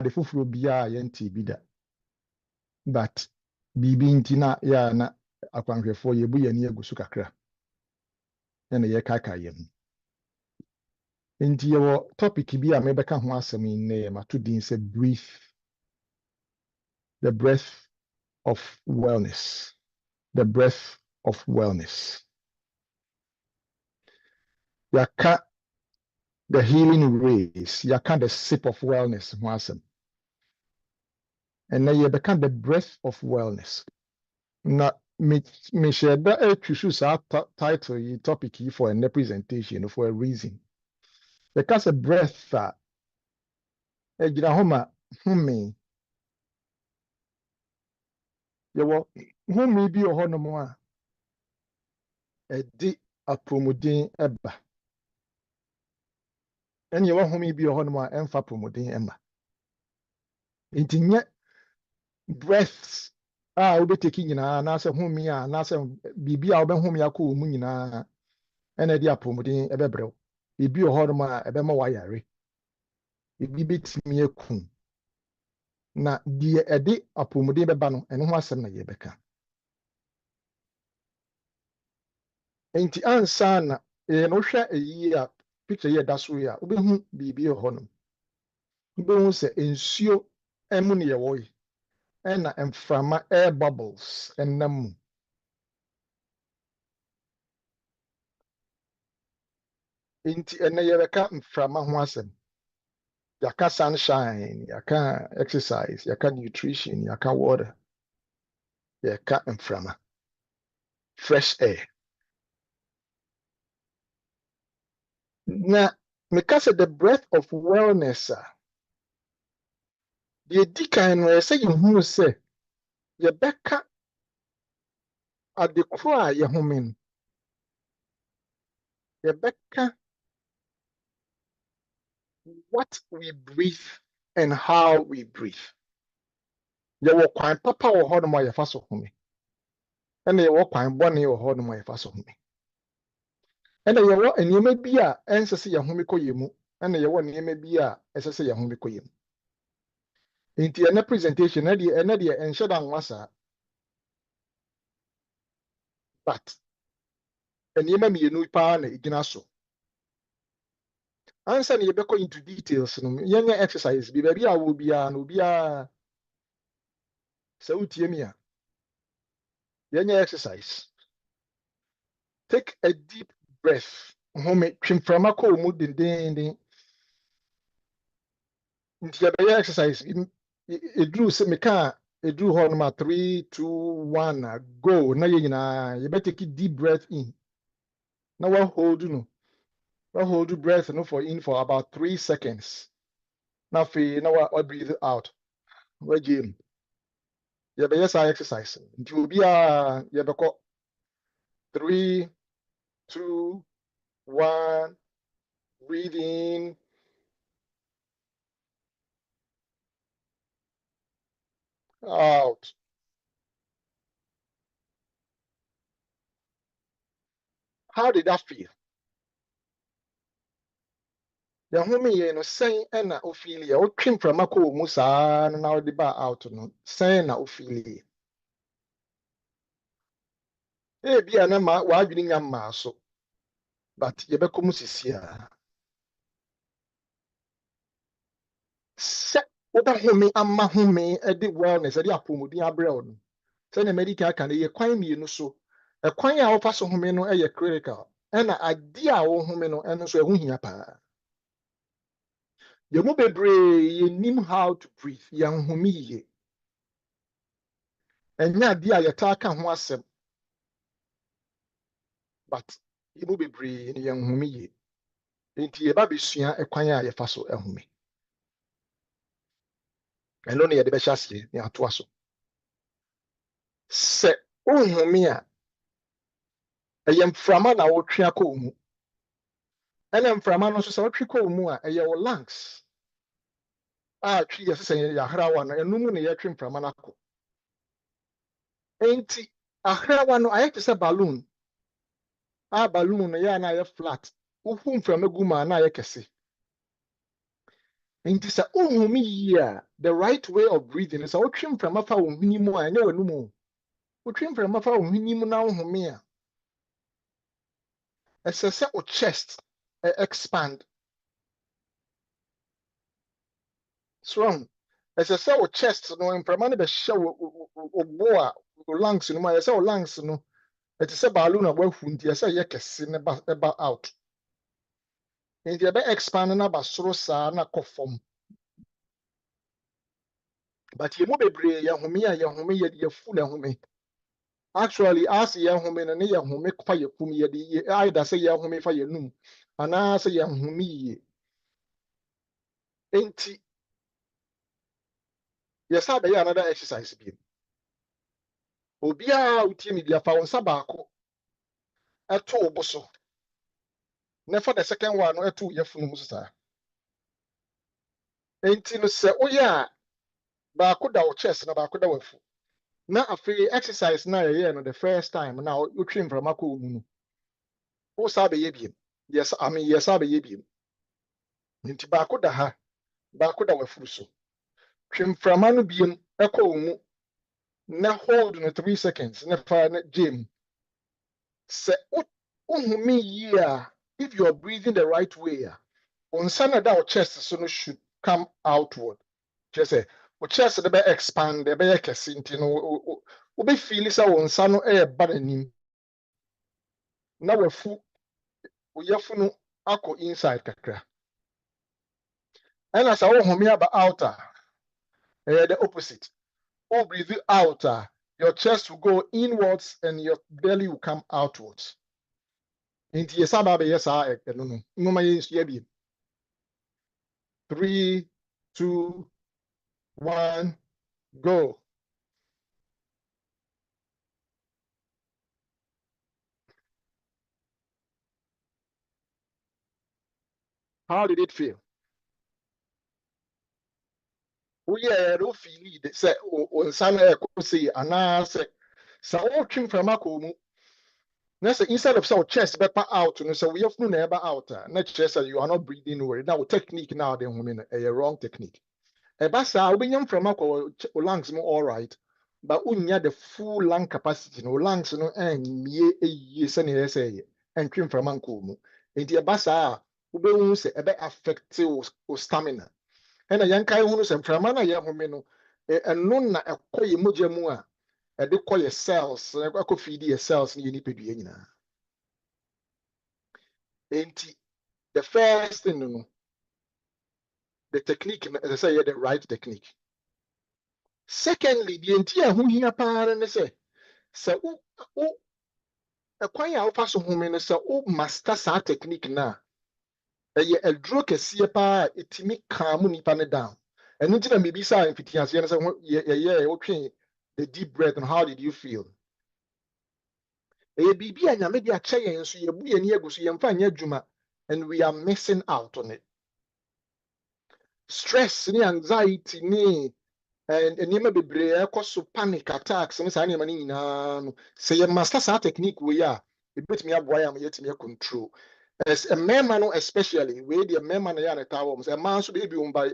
de fufuro biya yenti bida but bibi ntina ya na akwanhwefo yebu yani agusu kakra na ye kaka yem nti yewo topic bi a mebeka ho asem ne ma to din se breathe, the breath of wellness, the breath of wellness. Yaka the healing rays, yaka the sip of wellness ho asem. And na yebeka the breath of wellness. Na me share that choose sa title yi topic yi for a presentation for a reason. Because a breath ejira homa home yewo home bi ohonom a edi apomodin eba. And yewo home bi ohonom a emfa pomodin emba. Nti nye breaths obeteki nyina na se home a na se bibi a obehome akọ mu nyina ena di apomodin ebebrew. Ebi ohonom a ebema wayare. Ebi betimi ekun. Na die ede apomodin beba no eno ho asem na yebeka. Enti ansa na no hwɛ eyi a picture ye da so ya obehu bibi ohonom. Obehu se ensuo emu ne yewo yi ena emframa air bubbles enam. Enti ena yebeka mframa ho asem. Yaka sunshine, yaka exercise, yaka nutrition, yaka water, yaka mframa, fresh air. Na because the breath of wellness the dikan no say you hu say yebeka adekro a yehomen yebeka what we breathe and how we breathe. Yewo kwan papa wo hodo ma yefa so home. Ena yewo kwan bone wo hodo ma yefa so home. Ena yewo eniyema bi a ensese ye home koyemu. Ena yewo eniyema bi a esese ye home koyemu. Inti ena presentation ena de ensheda nwasa. But eniyema mienu pa na igina so. Answer na yebeko into details no yenye exercise bi bia wo bia no bia sa utie mi a yenye exercise. Take a deep breath. Home twimframa ko mu dindindin. Nti yebeye exercise edru se meka edru ho no ma 3 2 1 go na ye nyina yebete take deep breath in. Na wa hold no. Na hold breath no for about 3 seconds. Na fe na wa breathe out. Wa gym. Yebeye sa exercise. Nti obi a yebeko 3 2 1 breathe in. Out. How did that feel? The home ye no sen na ofili o twim from akọ mu saa na o de ba out no sen na ofili. E bia na ma wa adwini nya ma so. But ye be kom sisia. Se wo ba home ama home e de wellness e de apomodin abrel no. Se na medical kan ye kwan mienu so. E kwan a wo fa so home no e ye critical. E na ade a wo home no eno so e ho hia pa. Ye mo bebre ye nim how to breathe. Ye home ye. Enya ade a ye ta ka ho asem. But ye mo bebre ye home ye. Enti ye ba besua ekwan a ye fa so ehome. Eno ne ye de be hyase ne ato aso. Se ohome a eyem frama na wo twa ko mu. Ena mframa no so se wo twa ko mu a eye wo lungs. Twi ye se ye ahrawa no enum ne ye twa mframa na ko. Enti ahrawa no aye te se balloon. Balloon no ye na ye flat. Wo hu mframa gu ma na ye kese. Nti sa ohumi yi the right way of breathing is otwem from afa wo hwini mu a enye wanu mu otwem from afa wo hwini mu na ohumi a ɛsɛ sɛ o chest expand strong ɛsɛ sɛ o chest no mframa no bɛhyɛ wo bo a wo lungs no mu a ɛsɛ wo lungs no ɛte sɛ balloon a wahu nti ɛsɛ yɛ kɛse ne ba out nti ɛbɛ expand na ba soro saa na kɔ fam but yɛmu bebree yɛ home a yɛ home yɛ full home actually as yɛ home no ne yɛ home fa yɛ kum yɛ de either sɛ yɛ home fa yɛ num anaa sɛ yɛ home yie nti yɛsa bɛyɛ another exercise bi obiara wotie me bia fa wo nsa baako ɛto wo bo so na fa the second one no ɛto yɛ funu mu saa nti no sɛ woyɛ a baako da wo chest na baako da wo afu na afei exercise na yɛyɛ no the first time na wotwe mframa kɔ mu no wo saa bɛyɛ biem yes I mean yes bɛyɛ biem nti baako da ha baako da wo afu so twe mframa no biem ɛkɔ mu na hold no 3 seconds na fa na gym sɛ wohumi yi a if you are breathing the right way on nsa da wo chest so no should come outward just say wo chest de be expand de be kɛse nti no wo be feel sɛ wo nsa no ba n'anim na wafu wo yafu no akɔ inside kakra ɛna sɛ wo home aba outer the opposite wo breathe out your chest will go inwards and your belly will come outwards nti yɛsa ba bɛyɛ saa ɛno no nwoma yɛ bi 3 2 1 go. How did it feel? Yeah, no feel it. Say on Sunday, say, and I say, so walking from a comu. Instead of so chest better out, and so we have no never out. Not chest, you are not breathing away. Now technique now, then women a wrong technique. A bassa, we young from a lungs more all right, but unya the full lung capacity, no lungs no and ye say and trim from uncle. And the bassa, who say a bit affected stamina. And a young guy who knows from a young woman, and none a coy mujamua, a do call your cells, and I could feed your cells in Unipediana. Ain't the first thing, the technique, as I say, the right technique. Secondly, the entire who here and say, so, a quiet alpha so woman, so, master sa technique now. A drug a sepa, it me calm nipa down. And until maybe sa in fitias, okay, the deep breath and how did you feel? A baby and a media chain, so you be a near go see and find your juma, and we are missing out on it. Stress, anxiety, and never be brave, cause panic attacks, and any money no. Say you master sa technique we are, it put me up why I'm yet me control. As a man, especially, where the man at a tower, a man should be on by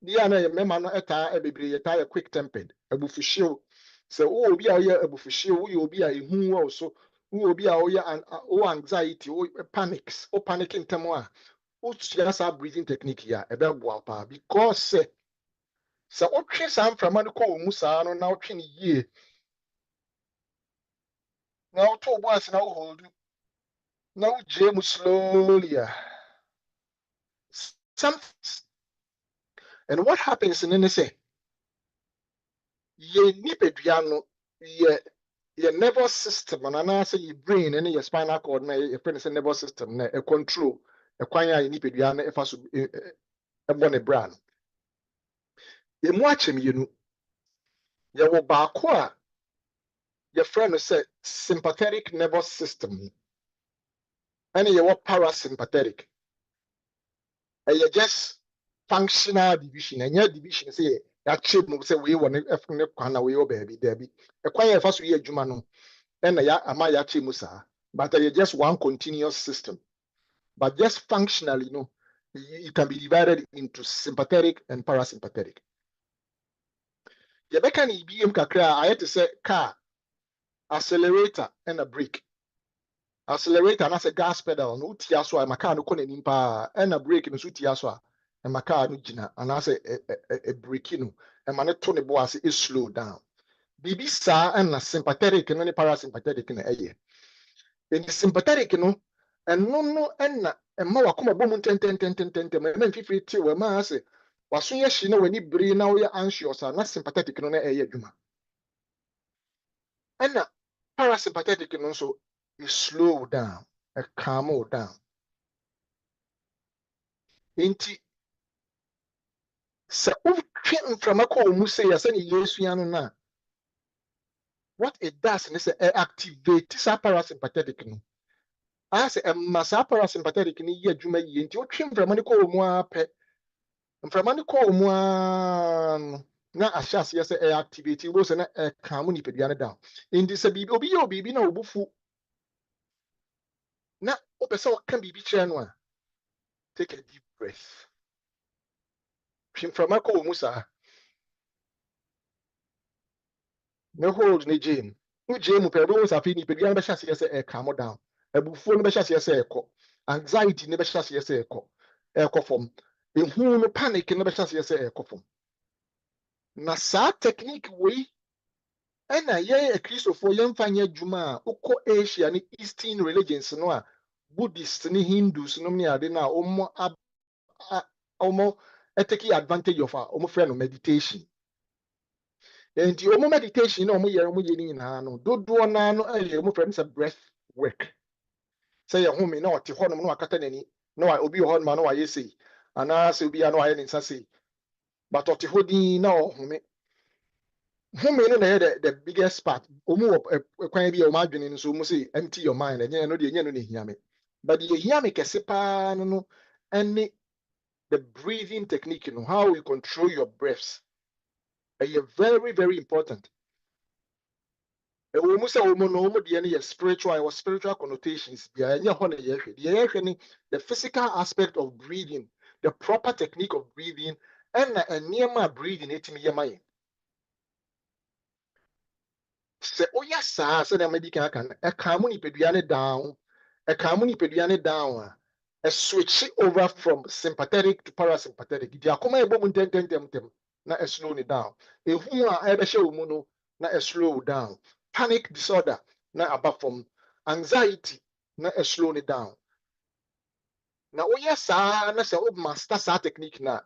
the other man at a quick tempered, a buffisho. So, oh, be a buffisho, you will be a who also, who will be and anxiety, or panics, or panicking tamoa. What's just our breathing technique here, a bell wapa, because so what trace I'm from Manco Musano now 20 years. Now, 2 months now hold. Now, James slowly. Some and what happens in NSA? Ye nipeduano, ye nervous system, and I say your brain and your spinal cord, your friends nervous system, a control, a quanya nipeduano, if I should a bonnet brand. You watch him, you know, you will back your friend said sympathetic nervous system, and you were parasympathetic. And you just functional division, and your division say, that chip say we want to F we baby, Debbie. A quiet first year Jumano, and a Maya Chimusa, but just one continuous system. But just functionally, it can be divided into sympathetic and parasympathetic. Yɛbɛka ne BM kakra ayɛ te sɛ car, accelerator and a brake. Accelerator na sɛ gas pedal no wotia so a ma car no kɔ n'anim paa, and a brake no so tia so a ma car no gyina anaasɛ a brake no ɛma ne to ne bo ase slow down. Biribi saa ɛna sympathetic no ne parasympathetic no ɛyɛ. In the sympathetic no ɛno no ɛna ɛma wakoma bɔ mu ntɛntɛntɛntɛntɛm ɛma mfifiri tie wɔ ɛma ase waso yɛ hyi na w'ani bere na woyɛ anxious a na sympathetic no na ɛyɛ adwuma. ɛna parasympathetic no nso you slow down, calm down. Inti sɛ wotwe mframa kɔ wɔ mu sɛ yɛ sɛ ne yɛsua no na what it does is activate saa parasympathetic no. As a massa parasympathetic ni yɛ adwuma yie nti wotwe mframa no kɔ wɔ mu apɛ mframa no kɔ wɔ mu na ahyɛ aseɛ sɛ activate wo sɛ na calm nipadua no down. Nti sɛ biribi obi yɛ biribi na obufu na wopɛ sɛ wɔka biribi kyerɛ no a take a deep breath. Twe mframa kɔ wɔ mu saa na hold ne gye mu. Wogye mu pɛ bɛhu sɛ afei nipadua no bɛhyɛ aseɛ sɛ calm down. Abufuo no bɛhyɛ aseɛ sɛ ɛkɔ. Anxiety no bɛhyɛ aseɛ sɛ ɛkɔ fam. Ehu no panic no bɛhyɛ aseɛ sɛ ɛkɔ fam. Na saa technique wei ɛna yɛn Kristofo yɛmfa nyɛ adwuma a wokɔ Asia ne Eastern religions no a Buddhist ne Hindus no ne ade no a ɔmo take advantage of a ɔmo frɛ no meditation. Nti ɔmo meditation na ɔmo yɛ ne nyinaa no dodoɔ naa no ɛyɛ ɔmo frɛ no sɛ breath work. Sɛ yɛ home na ɔte hɔ nom na wakata n'ani na obi wɔ hɔ nom na wayɛ sei anaasɛ obi a na wayɛ ne nsa sei but ɔte hɔ din na ɔhome. Home no na yɛ the biggest part. Ɔmo wɔ kwan bi a ɔmo adwene no so ɔmo say empty your mind ɛnyɛ no deɛ ɛnyɛ no na ehia me. But deɛ ehia me kɛse paa no ɛne the breathing technique no, how you control your breaths. Ɛyɛ very very important. Ɛwɔ mu sɛ ɔmo no ɔmo deɛ no yɛ spiritual ɛwɔ spiritual connotations deɛ ɛnyɛ hɔ na yɛhwɛ. Deɛ yɛhwɛ ne the physical aspect of breathing, the proper technique of breathing ɛna nneɛma a breathing etimi yɛ ma yɛn. Sɛ oyɛ saa sɛ na mɛdi kan aka no ɛka mu nipadua ne down ɛka mu nipadua ne down a switch over from sympathetic to parasympathetic. Deɛ akoma ɛbɔ mu ntɛntɛntɛm na slow it down. Ehu a ɛbɛhyɛ wɔ mu no na slow down. Panic disorder na aba from anxiety na slow it down. Na oyɛ saa na sɛ o master saa technique na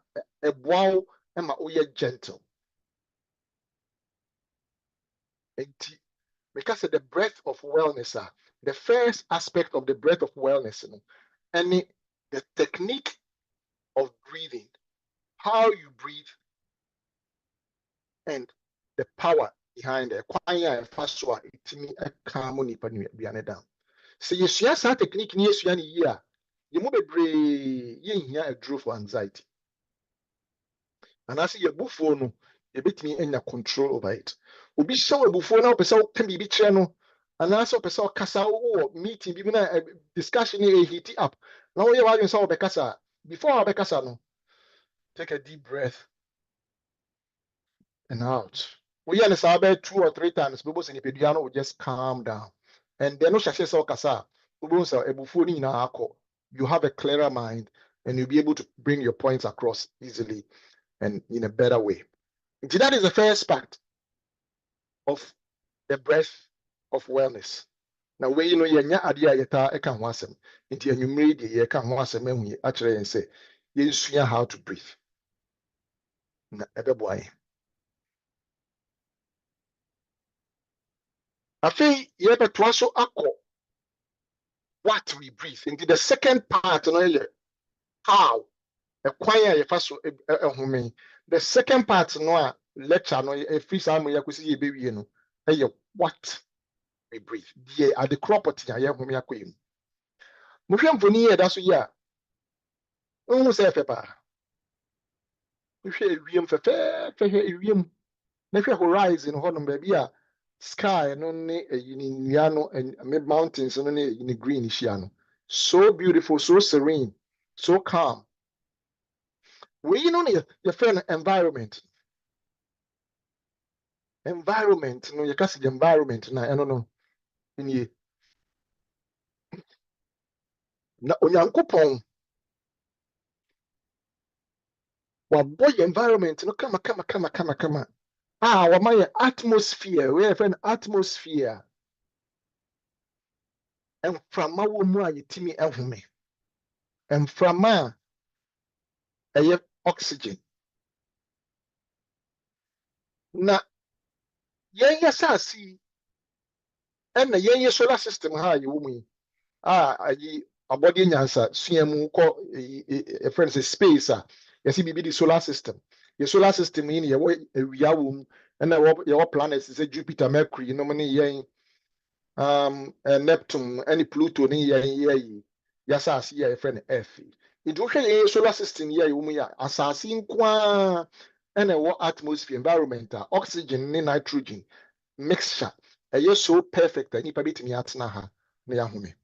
ɛboa wo ɛma oyɛ gentle. Enti because the breath of wellness the first aspect of the breath of wellness and the technique of breathing, how you breathe and the power behind it. Down. So you see that technique ni yesua ni year. You move bebree yen a draw for anxiety. And as you bufo no, you betimi enya control over it. Obi show bufo na opese o kan bibi kire no. And also opese o kasa o meeting bibi na discussion e hit up. Now you want to be kasa before be kasa no. Take a deep breath and out. We are about 2 or 3 times. People say nipeduano will just calm down. And then no shashe so kasa. You have a clearer mind and you'll be able to bring your points across easily and in a better way. That is the first part of the breath of wellness. Now, where you know yenya adia yeta eka ho asem. Nti anwumre de ye ka ho asem ahu akere yen say yensua how to breathe. Na ebeboa. Afei yebetoa so akọ what we breathe. Into the second part no how ekwan yefa so ehome. The second part no a lecture no free sam yakosi ye bewie no what we breathe. The at the property ya home yakoyim. Mo hwe mfoni ye da so ye a ohun se fepa. Mo hwe ewiem fefe ewiem. Na hwe horizon ho no ba bi a sky no ne nnua no and mountains no ne green hia no. So beautiful, so serene, so calm. We know your friend environment. Environment, no, you can see the environment na I don't know. In ye. Na onyankopon wa boy environment no kama. Wa my atmosphere, we have an atmosphere. And from my woman a yetimi ehome. And from my oxygen. Na yen asasi and na yen solar system ha ye wo mu ayi abodi nyansa suamu ko a friend say space yes be the solar system. Your solar system in ye awia wo mu and your planets say Jupiter, Mercury, no many yen Neptune, any Pluto ni yen yasasi ye friend Earth. It wo hwe solar system ye wo mu ya asasi nkwa and a atmosphere environment oxygen ni nitrogen mixture so perfect that nipa betimi atena ha na yahome.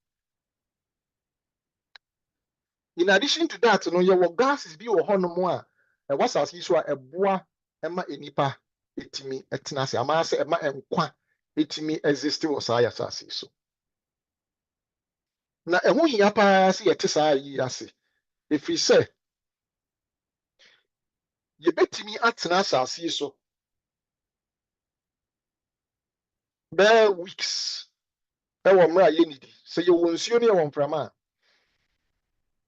In addition to that, no your gases bi wo hono a was as so a boa ema enipa etimi etena se ama se ema enkwa etimi exist wo sa yasase so. Na eho hia pa se yete sa yi ase. Efi se ye betimi atena asase so be weeks ewo mra ye nidi se ye wonsuo ne ye wonframa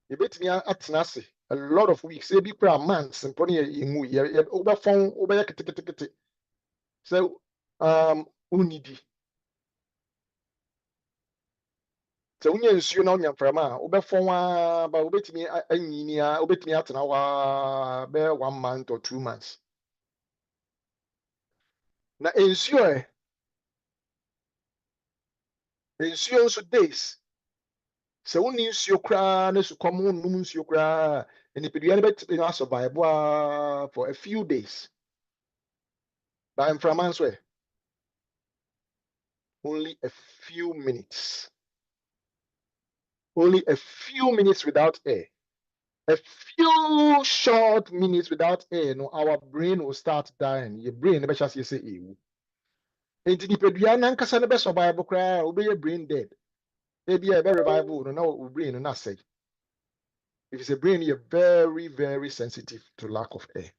ye betimi atena ase a lot of weeks e bi kura months mponi ye mu ye obefon obeye kete so unidi so unye nsuo na onya mframa obefon ba obetimi anyini a obetimi atena wa be 1 month or 2 months na nsuo nso days so unni nsuo kra na su kom num nsuo kra enipadua ne betimi na survive for a few days by mframa nso only a few minutes without air. A few short minutes without air, no, our brain will start dying. Your brain never shall say ewu. And the pedua nankasa never survive cry, will be your brain dead. Maybe a very revival, no, no brain not say. If it's a brain, you're very, very sensitive to lack of air.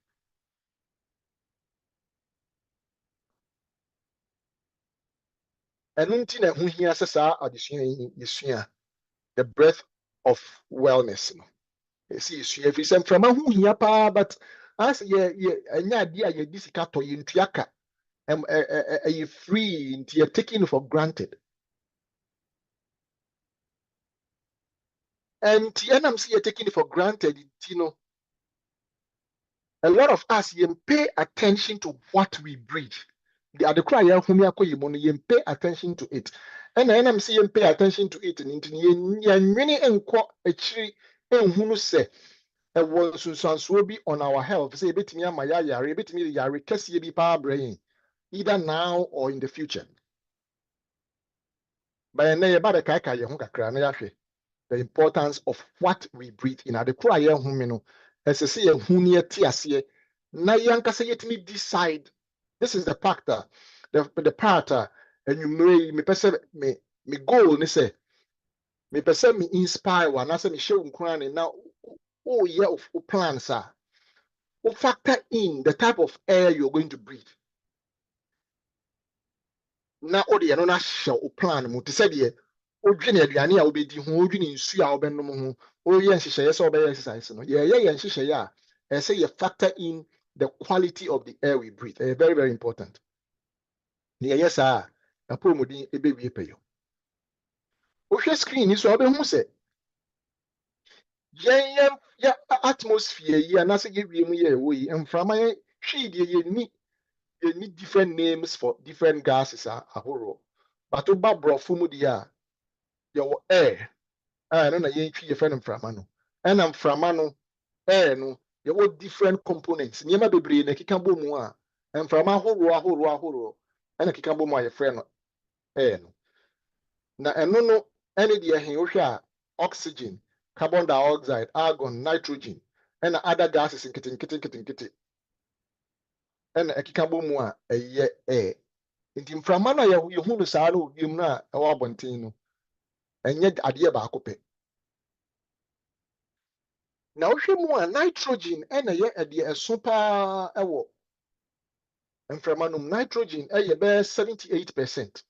And until who here says the breath of wellness. See, if it's from a who here, but as ye and idea ye disikato in Tiaka. Are you free into you're taking for granted? And TNMC you're taking it for granted, you know. A lot of us you pay attention to what we breathe. The cry you pay attention to it. And NMC you pay attention to it and many say will be on our health. Say bit me yari, bit me yari, kesi be power brain, either now or in the future. But the importance of what we breathe in. The cry as I say, na yankasa yetimi decide. This is the factor, the part, and you may me person me goal. Ni say me person me inspire one. I say me show and now. Oh yeah, of plans are. Factor in the type of air you're going to breathe. Now, all the no show plan. Muti said ye. Odwene aduane a obedi ho odwene nsu a obenom ho oye nhyehyeye so obey exercise no ye nhyehyeye a say you factor in the quality of the air we breathe. Very, very important. Yes, sir. Apomodin ebewie peyo. Ohwe screen so obehu se ya atmosphere yi anase ye wie mu ye wo yi mframa ye hwe de ye ni different names for different gases ahoro. But oba brofo mu dia your air no na ye twi ye friend mframa no and mframa no air no ye wo different components niema bebre na kika bom a mframa ahoro na kika bom a ye friend no air no na eno no ene de he wo hwe a oxygen, carbon dioxide, argon, nitrogen and other gases in kitty. And a kikabo mua a ye air. In Framana, you who the saddle, you na a wabantino, and yet idea bacope. Now, she more nitrogen and a ye a super awo. And Framanum nitrogen a bear 78%.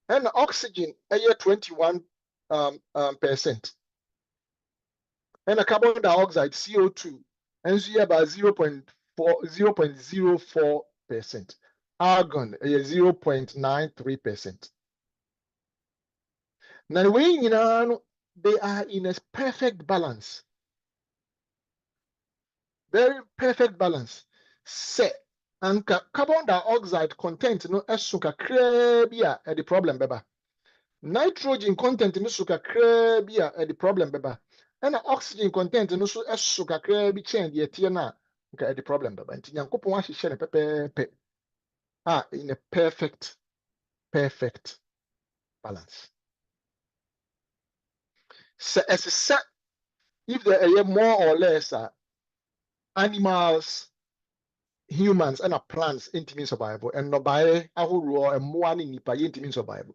And oxygen a year 21%. And a carbon dioxide CO2 and so about 0.04%. Argon a 0.93%. Now they are in a perfect balance. Very perfect balance. Say and carbon dioxide content no esuka krebia at the problem beba. Nitrogen content no suka krebia at the problem beba. And oxygen content no so esuka krebi change the tiana at the problem beba. Nti nyankopon ahihye ne pepepe. In a perfect balance. So as a set, if there are more or less animals, humans, and plants intimi survival, and no by ahuru and more ni nipa intimi survival.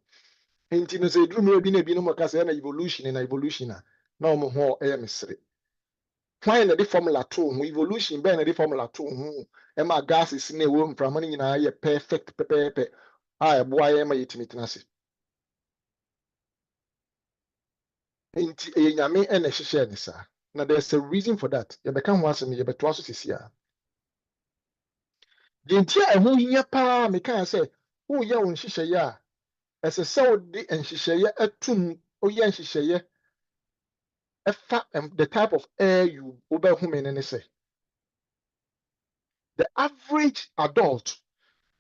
Intimi say drum no bi na bi no maka say na evolution na na omo ho mystery. Why na the formula 2 evolution be na the formula 2 e ma gases na ewo mframa ni nyina ye perfect pepepe boy e ma yetimi tenase. Inti enyame na hihye ne sa. Now there's a reason for that. You become once and you beto aso sisia. The entire who hia pa me kan say who ya won hihye ya as a so di nhihye ya atum oya nhihye ya efa the type of air you obehume ne say. The average adult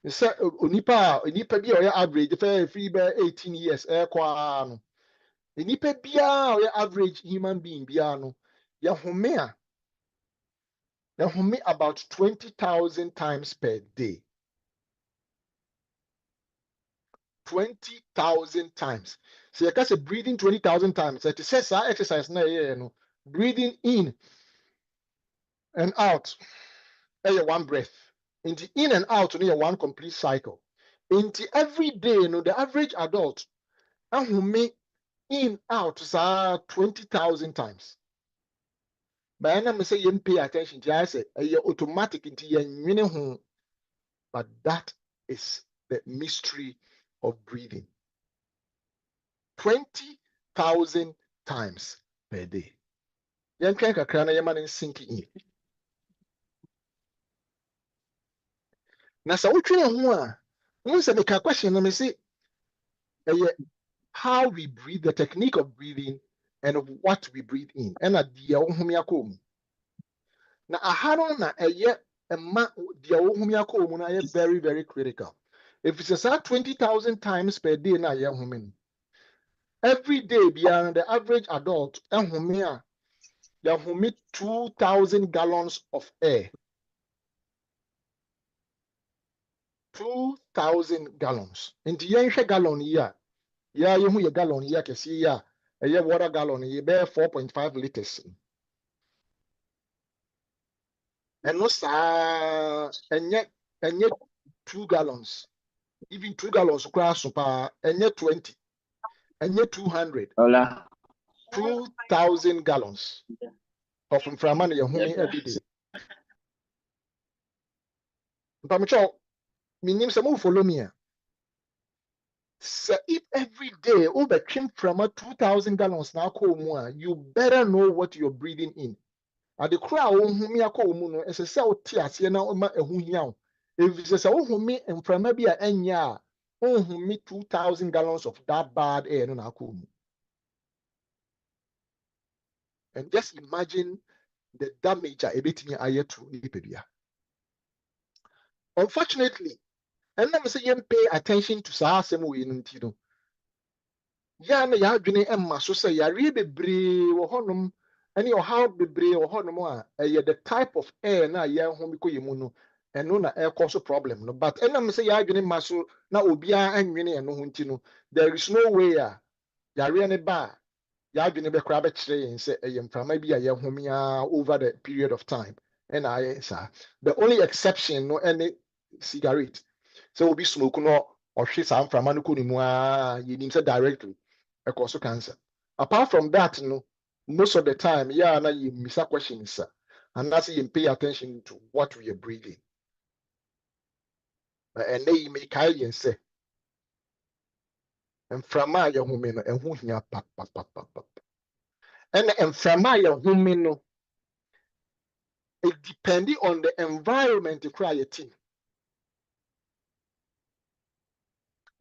say onipa bi oya average free by 18 years kwa no. Onipa bia oya average human being bia no ya home a about 20,000 times per day. 20,000 times. So you can say breathing 20,000 times. So it says exercise na breathing in and out. One breath. Into in and out, one complete cycle. Into every day, the average adult who make in out 20,000 times. But I say you pay attention to I say automatic into your. But that is the mystery of breathing. 20,000 times per day. Yan kan kakra na yaman sinking in. Na sa wotwe ho a, won se make a question na me say how we breathe, the technique of breathing and of what we breathe in. And dia wo humi akom. Na aharo na ma dia wo humi akom na very very critical. If it's 20,000 times per day na ye humi. Every day beyond the average adult humi a they humi 2,000 gallons of air. 2,000 gallons. Into yenhwe gallon here. Yeah, you hear gallon here can see ya. A year water gallon you bear 4.5 liters. And no and yet 2 gallons. Even 2 gallons cross super and yet 20. And yet 200. Hola. 2,000 gallons of inframan every day. Pamicho, meaning some follow me. So if every day over trim from 2,000 gallons now you better know what you're breathing in. And the crowd whom you call muno as a cell tears na ma ehu if it's a whom and from maybe a enya whom me 2,000 gallons of that bad air no akum. And just imagine the damage a bit in aye to Nipedia. Unfortunately, and let me say you pay attention to Sasem Winntino. Yana Yadwini Emma so say ya bebre or honum, and your how bebre or honum the type of air na ya homiko yimuno, and no na air cause a problem. No, but and I'm say Yadwini Maso na ubia and winnie and no huntino. There is no way ya really ba ya adwene be kra be kire yen say e mframa bi a ye homia over the period of time and I say the only exception no any cigarette so obi smoke no ohwe sa mframa no ko ni mu a yenim say directly e cause cancer. Apart from that no, most of the time yeah na you miss a questions and that's you pay attention to what we are breathing and they make kai yen say mframa ya home no ehun hia pap pap pap pap and mframa ya home no it depending on the environment you cry a team.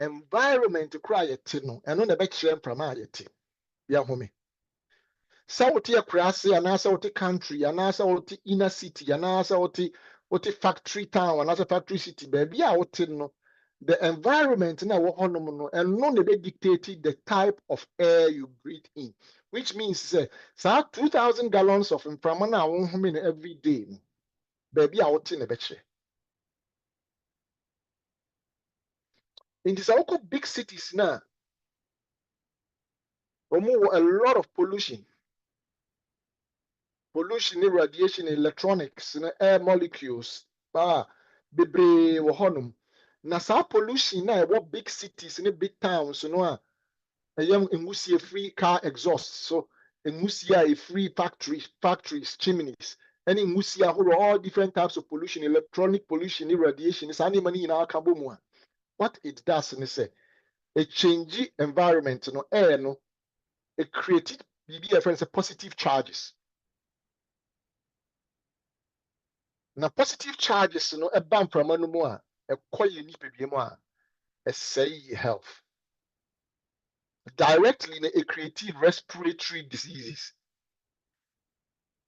Environment cry a tin and on the back share mframa ya team. Ya home. Sa wote akrase anasa wote country anasa wote inner city anasa wote factory town anasa factory city baby a wote no the environment na wo honom no and no dey dictate the type of air you breathe in, which means say 2,000 gallons of mframa na wo home no every day no baby a wote na be kire. In these big cities now, a lot of pollution, radiation, electronics, air molecules, bebree wɔ hɔnom. Na saa pollution na ɛwɔ big cities ne big towns no a ɛyɛ nwusie free car exhaust, so nwusie a free factories, chimneys, ɛne nwusie ahorow, all different types of pollution, electronic pollution, radiation, saa nneɛma no nyinaa ka bɔ mu a, what it does ne sɛ it change environment no air no it created positive charges. Na positive charges no ɛba mframa no mu a ɛkɔ yɛ nipadua mu a ɛsɛe health. Directly it created respiratory diseases.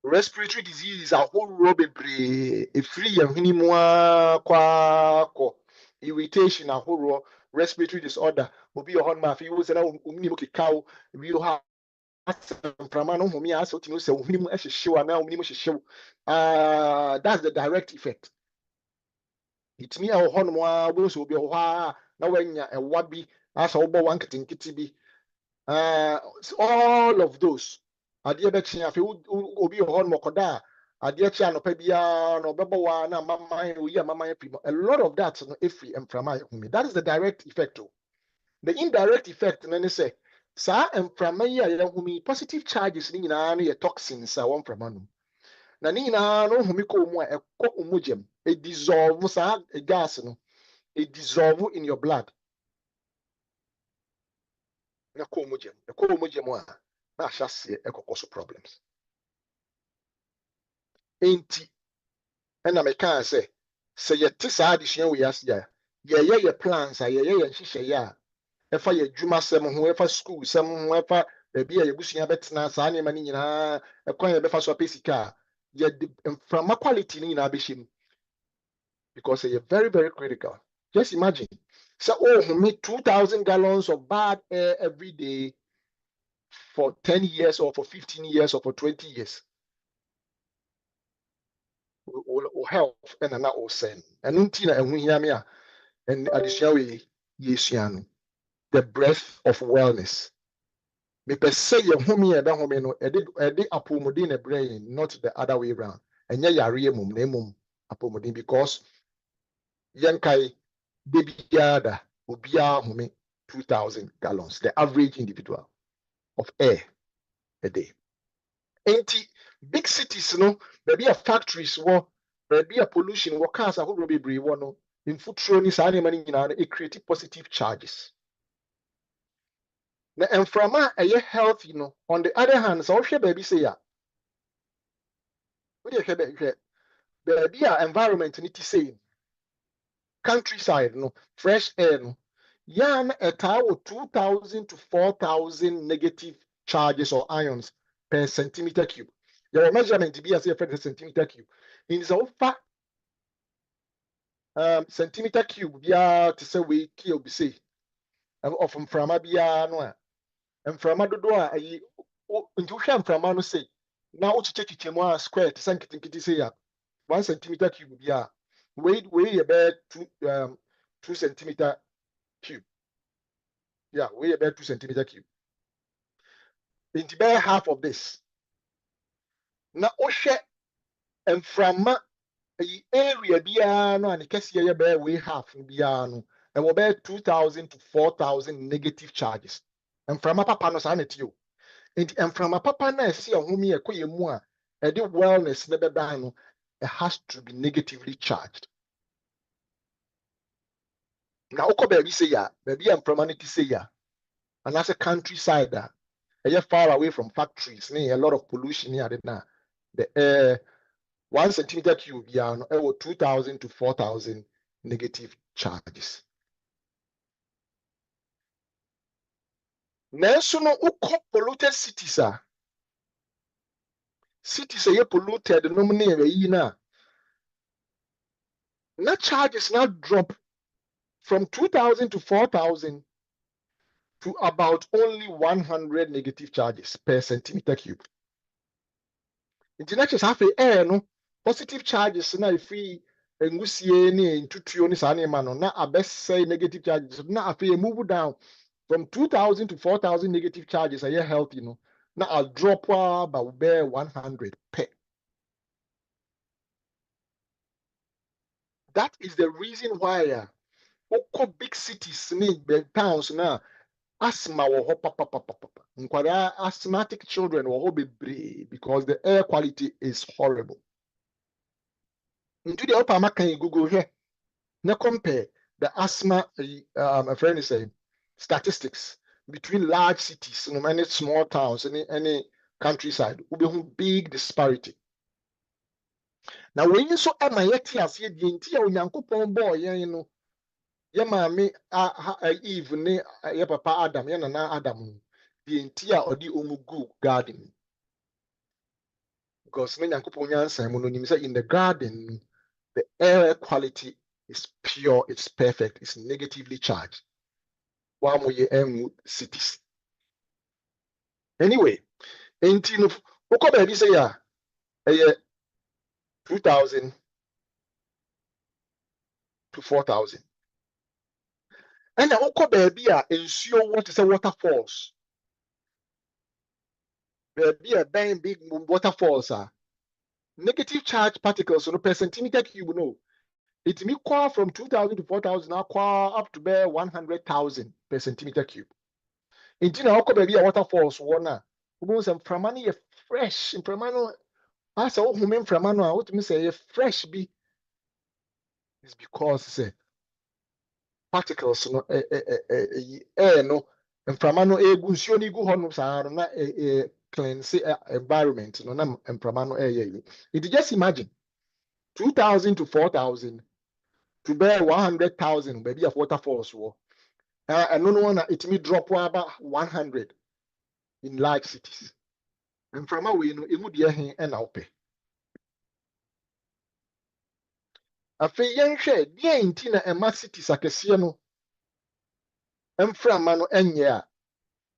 Respiratory diseases ahorow bebree efiri yɛn hwene mu a kɔ irritation ahorow, respiratory disorder, obi yɛ hɔ no ma afei wo sɛ na omni mu kekaw, ebi wɔ hɔ mframa no home a asɛ wotumi sɛ ohwene mu ɛhyehyew anaa omni mu hyehyew. That's the direct effect. Itumi a wɔ hɔ no a wo sɛ obi wɔ hɔ a na wanya ɛwa bi asɛ wobɔ wa nketenkete bi. All of those adeɛ bɛkye afei obi wɔ hɔ no kɔda a adeɛ kye anɔpa biara na ɔbɛbɔ wa na amaman oyi amaman afiri mu. A lot of that no efiri mframa yɛ home. That is the direct effect. The indirect effect no ne sɛ saa mframa yi a yɛ home positive charges ni nyinaa no yɛ toxins a wɔn mframa no na ne nyinaa no home kɔ mu a ɛkɔ omogya mu it dissolve saa gas no it dissolve in your blood na kɔ omogya mu a na ahyɛ aseɛ ɛkɔkɔ so problems enti ɛna meka sɛ yɛte saa adesua wɔ yɛase a yɛyɛ yɛ plans a yɛyɛ yɛ nhyehyɛeɛ a ɛfa yɛ adwuma sɛm ho ɛfa school sɛm ho ɛfa baabi a yɛbusua bɛtena saa nneɛma no nyinaa ɛkwan yɛbɛfa so apɛ sika a yɛde mframa quality no nyinaa bɛhyɛ mu because ɛyɛ very very critical. Just imagine sɛ home 2,000 gallons of bad air every day for 10 years or for 15 years or for 20 years. Will help and na o send and until and we hear me and additionally yesiano the breath of wellness. Me per se ye home ya da home no edi apomodin e brain, not the other way around. And ya yare mum na mum apomodin because yankai debiada obia home 2,000 gallons, the average individual of air a day. Enti big cities no baby a factories wo baby a pollution wo cars ahorow bebree wo no mfuturo ni saa nneɛma no nyinaa it create positive charges. Na mframa ɛyɛ healthy no on the other hand sɛ wohwɛ baabi sɛ ya wode hwɛ baabi a environment ni ti sɛ countryside no fresh air no ya na ɛtaa wɔ 2,000 to 4,000 negative charges or ions per centimeter cube. Your measurement be as a centimeter cube. In the centimeter cube, yeah, to say we kill be say of mframa bia no and mframa do into mframa no say now to check it more square to sank it say 1 centimeter cube yeah weigh about 2 centimeter cube. Yeah, weigh about 2 centimeter cube. Into bare half of this. Na ohwe mframa area biara no and kesi ye be we half biara no e wo be 2,000 to 4,000 negative charges. Mframa papa no sa na ti o. Enti mframa papa na ese ohumi ekoye mu a e de wellness ne beba no it has to be negatively charged. Now uko baby say ya, baby mframa ne ti say ya. And that's a countryside that you're far away from factories, a lot of pollution here. The air 1 centimeter cube, 2,000 to 4,000 negative charges. Nanso no uko polluted cities are polluted no na charges now drop from 2,000 to 4,000 to about only 100 negative charges per centimeter cube. International half air no positive charges na free engusie ni ntutuo ni sane ma no na abese negative charges na afi move down from 2,000 to 4,000 negative charges are healthy no na I'll drop about 100 per. That is the reason why big cities ni towns na asthma wo ho asthmatic children wo ho bebre because the air quality is horrible. Into the upper can Google here. Now compare the asthma a friend is saying statistics between large cities and many small towns, any countryside, will be big disparity. Now when you saw Emma Yeti as ye dinty or Yankupon boy, you know, Yamami Eve ne ya papa Adam, Yana Adam, the entire or the Umugu garden. Because many Yankupon Yansa in the garden, the air quality is pure, it's perfect, it's negatively charged. While we cities. Anyway, 18 of Okobe say 2,000 to 4,000. And the Okobe ensure what is a waterfalls. There be a big waterfalls are negative charge particles on per centimeter cube. No, it may call from 2,000 to 4,000 now up to bear 100,000 per centimeter cube. Indeed, Okobe waterfalls one. Some Pramani fresh in Pramano. As a woman from Manoa, what me say fresh be is because particles no air no and from Mano gunsioni go hon sa na cleanse environment no na Pramano air. It just imagine 2,000 to 4,000 to bear 100,000 maybe of waterfalls war. And no one it may drop about 100 in large cities. And from away no emu dia hen and ope. Afei yenhwe die nti na ema cities akese no emframa no enye a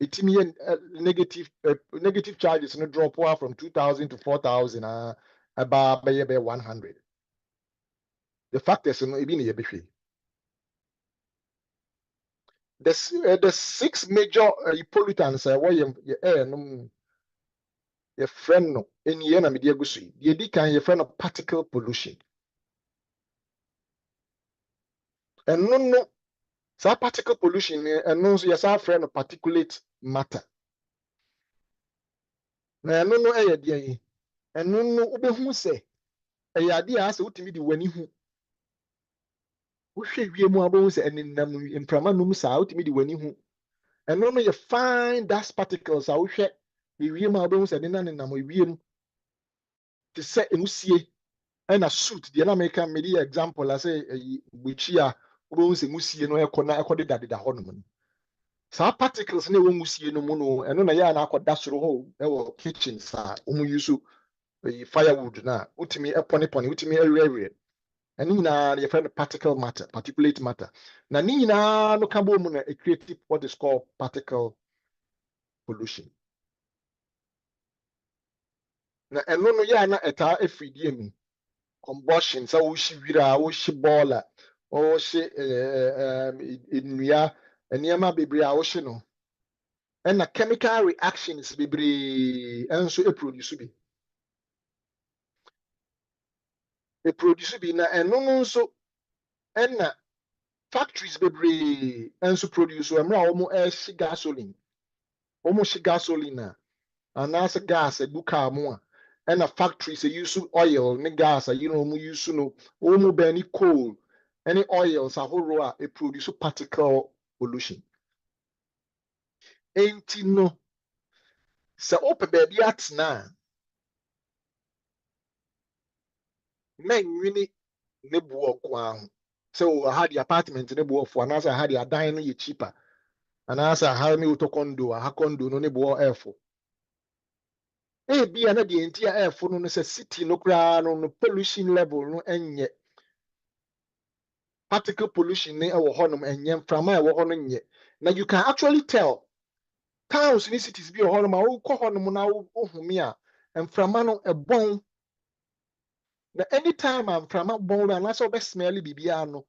etimi negative charges no drop from 2,000 to 4,000 about be 100. The fact is no ebi na yebehwe. The 6 major pollutants why air no your friend no eniye na media gusu die di kan your friend of particle pollution. And no so particle pollution and no yes our friend of particulate matter. Na no eye de and no obehu say eye ade a say utimi di wani hu. Wo hwe wie mu abohu say eninam imprama num sa utimi di wani hu. And no you find dust particles a wo hwe wie mu abohu say nenam wie mu. To say emusie and a suit the American media example I say buchia obo se musie no ekona ekode dadeda ho no. Sa particles na wo musie no mu no eno na ya na akoda soro ho e wo kitchen sa omu use firewood na utimi epone utimi area and nyina the friend particle matter particulate matter na nyina no kabo mu na create what is called particle pollution. Na eno no ya na eta efidie mu combustion so wo shi wira wo shi boiler wo shi nnua eniema bebre a wo shi no and chemical reactions bebree enso e produce bi. E produce bi na eno no nso na factories bebree enso produce emra omo e gasoline. Omo shi gasoline and as a gas e buka mo a and a factories use oil ne gas you know use no omo be any coal any oils ahoro a produce particle pollution. Enti no se ope baby atna men wini ne buo kwa so I had the apartment ne buo for and as I had the adan no ye cheaper and as I had me auto condo a condo no ne buo airfo e bia na de enti airfo no se city no kra no pollution level no enye particle pollution ne ewo honum enye mframa ewo hono nye na you can actually tell towns ni cities bi honum a wo kɔ honum na wo humi a mframa no ebon na anytime mframa bon na so be smell bibia no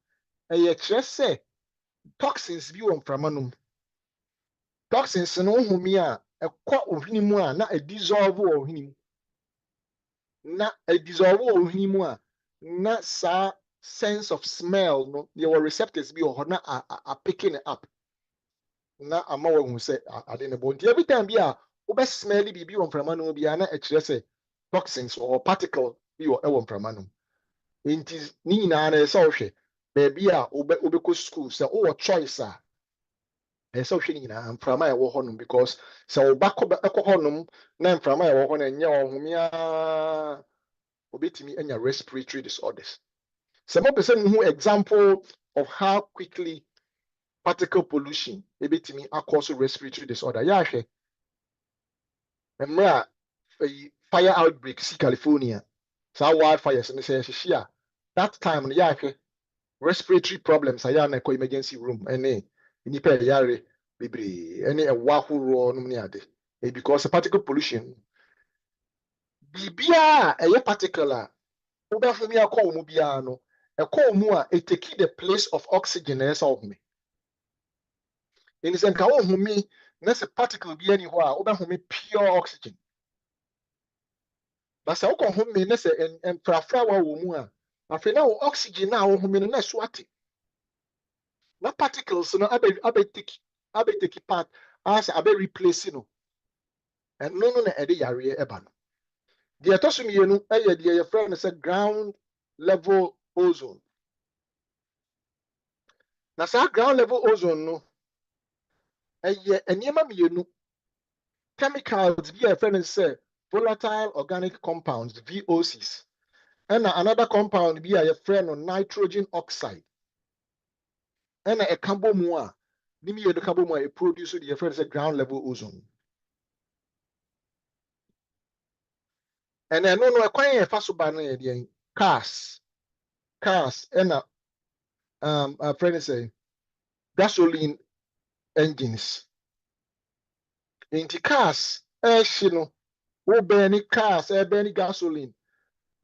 eye kire se toxins bi wɔ mframa no toxins no humi a ɛkɔ ohini mu a na a dissolve wɔ ohini mu na a dissolve wɔ ohini mu a na sa sense of smell no your receptors bi wɔ hɔ na a picking it up na ama wɔ hu sɛ ade ne bon every time bi a wo be smell bibi wɔ mframa no bi a na ɛkyerɛ sɛ toxins or particle bi wɔ ɛwɔ mframa no nti ni nyinaa na ɛsɛ ɔhwɛ baabi a wobɛkɔ school sɛ wowɔ choice a ɛsɛ ɔhwɛ ni nyinaa mframa ɛwɔ hɔ nom because sɛ wobakɔ ɛkɔ hɔ nom na mframa ɛwɔ hɔ na ɛnyɛ ɔhomea obetumi anya respiratory disorders. Some person who example of how quickly particle pollution ebetumi cause respiratory disorder. Yahwe emra fire outbreak in California. So wildfires and say shia that time yahwe respiratory problems aya na ko emergency room any nipa yare bebre any a wahoro no ni ade because particle pollution bibia a particular ubafumi akọ mu bia no ekọ mu a it take the place of oxygen esa of me in the nka wo humi na se particle bi ani ho a ubahumi pure oxygen but sa wo humi na se emprafra wa wo mu a afi na oxygen na wo humi na so ate na particles no abe take part as abe replace no and no na ede yare eba no the atosumienu eye de your friend say ground level ozone. Na sa ground level ozone no eye enema mienu chemicals bi a friend say volatile organic compounds VOCs and another compound bi a your friend nitrogen oxide and a carbon mu a ni mienu carbon mu a produce the friend say ground level ozone. And I no ekwan e fa so ba na ye de cars and a friend say gasoline engines. Into cars, no, burning cars, burning gasoline,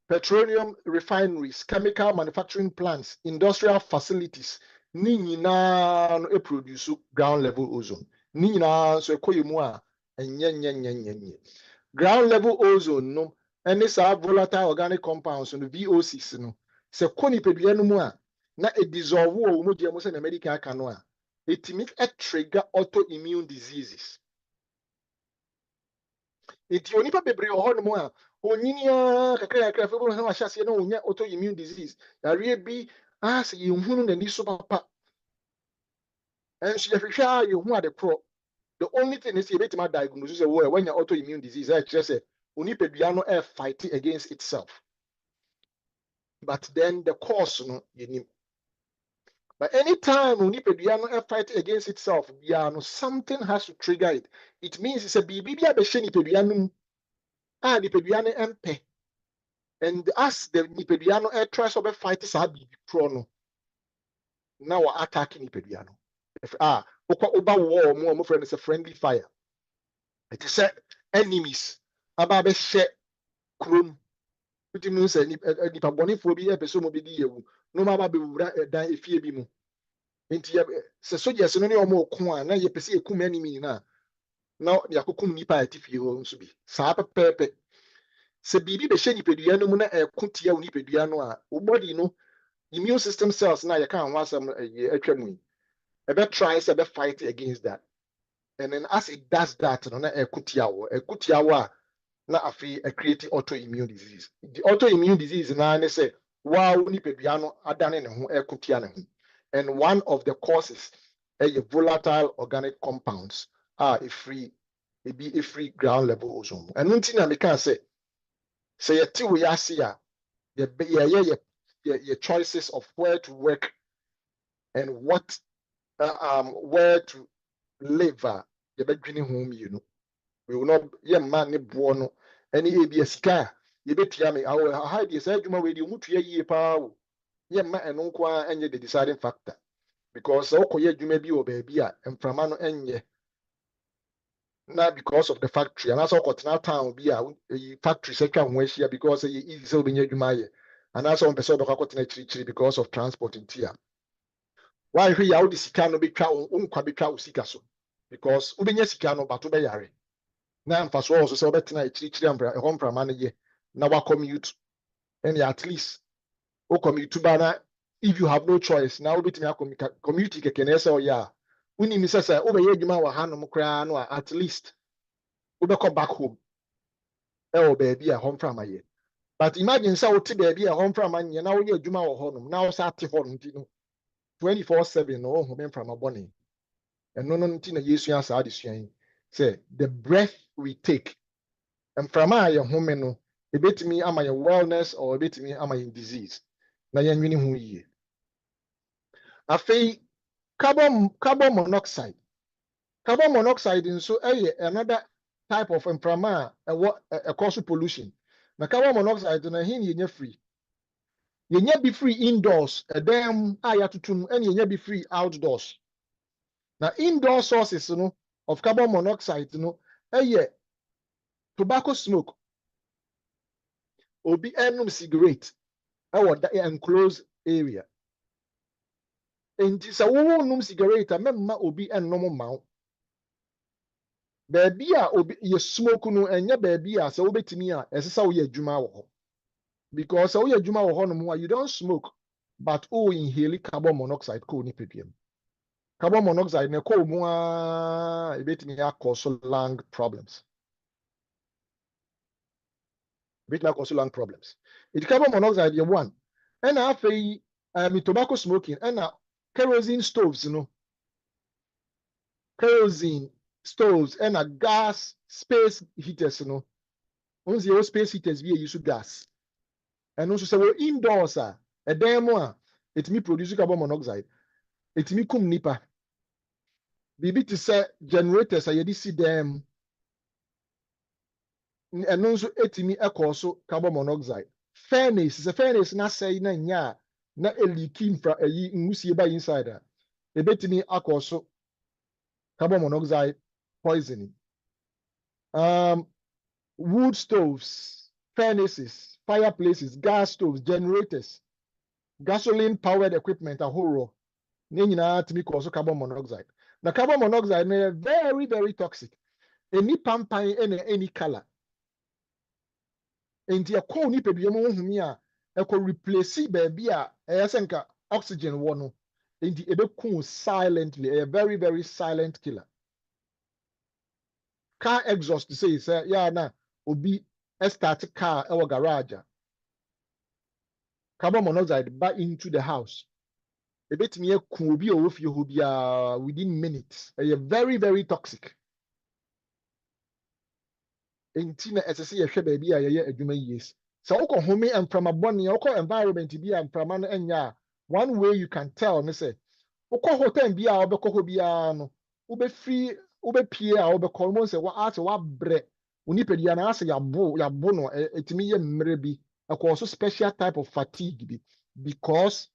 petroleum refineries, chemical manufacturing plants, industrial facilities, ni nyina no produce ground level ozone. Ni nyina so ekoyimu a enye. Ground level ozone no, any sa volatile organic compounds no VOCs no, se koni pedua no mu a na e dissolve wo mu je mo se na medical aka no a it means a trigger autoimmune diseases. Iti onipa bebre o hono mo a onyinia kakra febo na wahyase na onya autoimmune disease yare bi se yehunu na ni so papa enso yehwehwa yehu ade kro the only thing is you betima diagnose say when your autoimmune disease I just say onipa dua no fight against itself but then the cause no yenim. But anytime onipadua no fight against itself, something has to trigger it. It means it's a bibi bia be hye nipadua no nipadua no empe. And as the nipadua no try to fight sa bibi pro no. Now we attack nipadua no. If oba war mo friend is a friendly fire. It is enemies aba be hye krom. It means nipa bonifo bi epeso mo bi di yewu. No ma be wura dan efie bi mu. Inti se soldiers no ne omo ko a na ye pese ekum enemy na na yakokum nipa a ɛte fie hɔ nso bi saa pɛpɛɛpɛ sɛ biribi bɛhyɛ nipadua no mu na ɛko tia wo nipadua no a wo body no immune system cells na yɛka ho asɛm atwa mu yi try sɛ fight against that, and then as it does that no na ɛko tia wo a na afei create autoimmune disease. The autoimmune disease na ne sɛ wow nipadua no adane ne ho ɛko tia ne ho, and one of the causes volatile organic compounds a free ground level ozone. And nti na meka sɛ yɛte wo yɛase a your choices of where to work and what where to live yɛbɛdwene ho mmienu. We will not yɛmma ne boɔ no ɛne ebi asika yɛbɛtua me ha deɛ saa adwuma wei deɛ ɔmu tua yie paa o yɛmma ɛno nko a ɛnyɛ the deciding factor, because sɛ wokɔyɛ adwuma bi wɔ baabi a mframa no ɛnyɛ na because of the factory anaasɛ wokɔtena town bi a factory sɛ twa ho ahyia because ɛyɛ easy sɛ wobɛnya adwuma ayɛ anaasɛ wɔmpɛ sɛ wobɛkɔ akɔtena akyirikyiri because of transport nti a woahwɛ yɛ a wode sika no bɛtwa wo nkwa bɛtwa wo sika so because wobɛnya sika no bato bɛyare na mfasoɔ wɔ so sɛ wobɛtena akyirikyiri ɛhɔ mframa no yɛ na woacommute and at least wocommute ba na if you have no choice na wobɛtumi commute kɛkɛ na ɛsɛ ɔyɛ a wonim sɛ sɛ wobɛyɛ adwuma wɔ hanom koraa no a at least wobɛkɔ back home ɛwɔ baabi a hɔ mframa yɛ. But imagine sɛ wote baabi a hɔ mframa nyɛ na woyɛ adwuma wɔ hɔnom na wo sɛ ate hɔ no nti no 24/7 no wohome mframa bɔne ɛno no nti na yɛsua saa adesua yi sɛ the breath we take mframa a yɛhome no ɛbɛtumi ama yɛ wellness or ɛbɛtumi ama yɛ disease na yɛnwene ho yie. Afei carbon monoxide nso ɛyɛ another type of mframa a ɛkɔ so pollution. Na carbon monoxide no ɛhe ne yɛnya free bi free indoors ɛdan a yɛatoto mu ɛne yɛnya bi free outdoors. Na indoor sources no of carbon monoxide no ɛyɛ tobacco smoke, obi ɛnom cigarette ɛwɔ da enclosed area. Nti sɛ wo nom cigarette a mɛmma obi ɛnom ma wo. Baabi a obi yɛ smoke no ɛnyɛ baabi a sɛ wobɛtumi a ɛsɛ sɛ woyɛ adwuma wɔ hɔ, because sɛ woyɛ adwuma wɔ hɔ nom a you don't smoke but o inhale carbon monoxide kɔ nipadua mu. Carbon monoxide na ɛkɔ mu a ɛbɛtumi akɔ so lung problems. It carbon monoxide yɛ one ɛna afei tobacco smoking ɛna kerosene stoves no ɛna gas space heaters no once yɛwɔ space heaters bi use gas ɛno nso sɛ wɔ indoors a ɛdan mu a ɛtumi produce carbon monoxide ɛtumi kum nipa. Biribi te sɛ generators a yɛde si dan mu ɛno nso ɛtumi ɛkɔ so carbon monoxide. Furnace na sɛe na nya a na ɛliki nwusie ba inside a ɛbɛtumi akɔ so carbon monoxide poisoning. Wood stoves, furnaces, fireplaces, gas stoves, generators, gasoline powered equipment ahorow ne nyinaa tumi kɔ so carbon monoxide. Na carbon monoxide no very very toxic. Any pampan any color. Nti ɛkɔ nipadua mu honhumi a ɛkɔ replace baabi a ɛyɛ sɛ nka oxygen wɔ no. Nti ɛbɛku silently, a very very silent killer. Car exhaust say yeah na obi start car ɛwɔ garage a carbon monoxide back into the house. Ɛbɛtumi ɛku obi a ɔwɔ fie hɔ biara within minutes. Ɛyɛ very very toxic. Nti na ɛsɛ sɛ yɛhwɛ baabi a yɛyɛ adwuma yie. Sɛ wokɔ home mframa bɔne a wokɔ environment bi a mframa no ɛnyɛ a one way you can tell ne sɛ wokɔ hotel bi a wobɛkɔ hɔ biara no wobɛpie a wobɛkɔ mo sɛ waasɛ wabrɛ onipadua na asɛ yabo no ɛtumi yɛ mmerɛ bi ɛkɔ so special type of fatigue bi because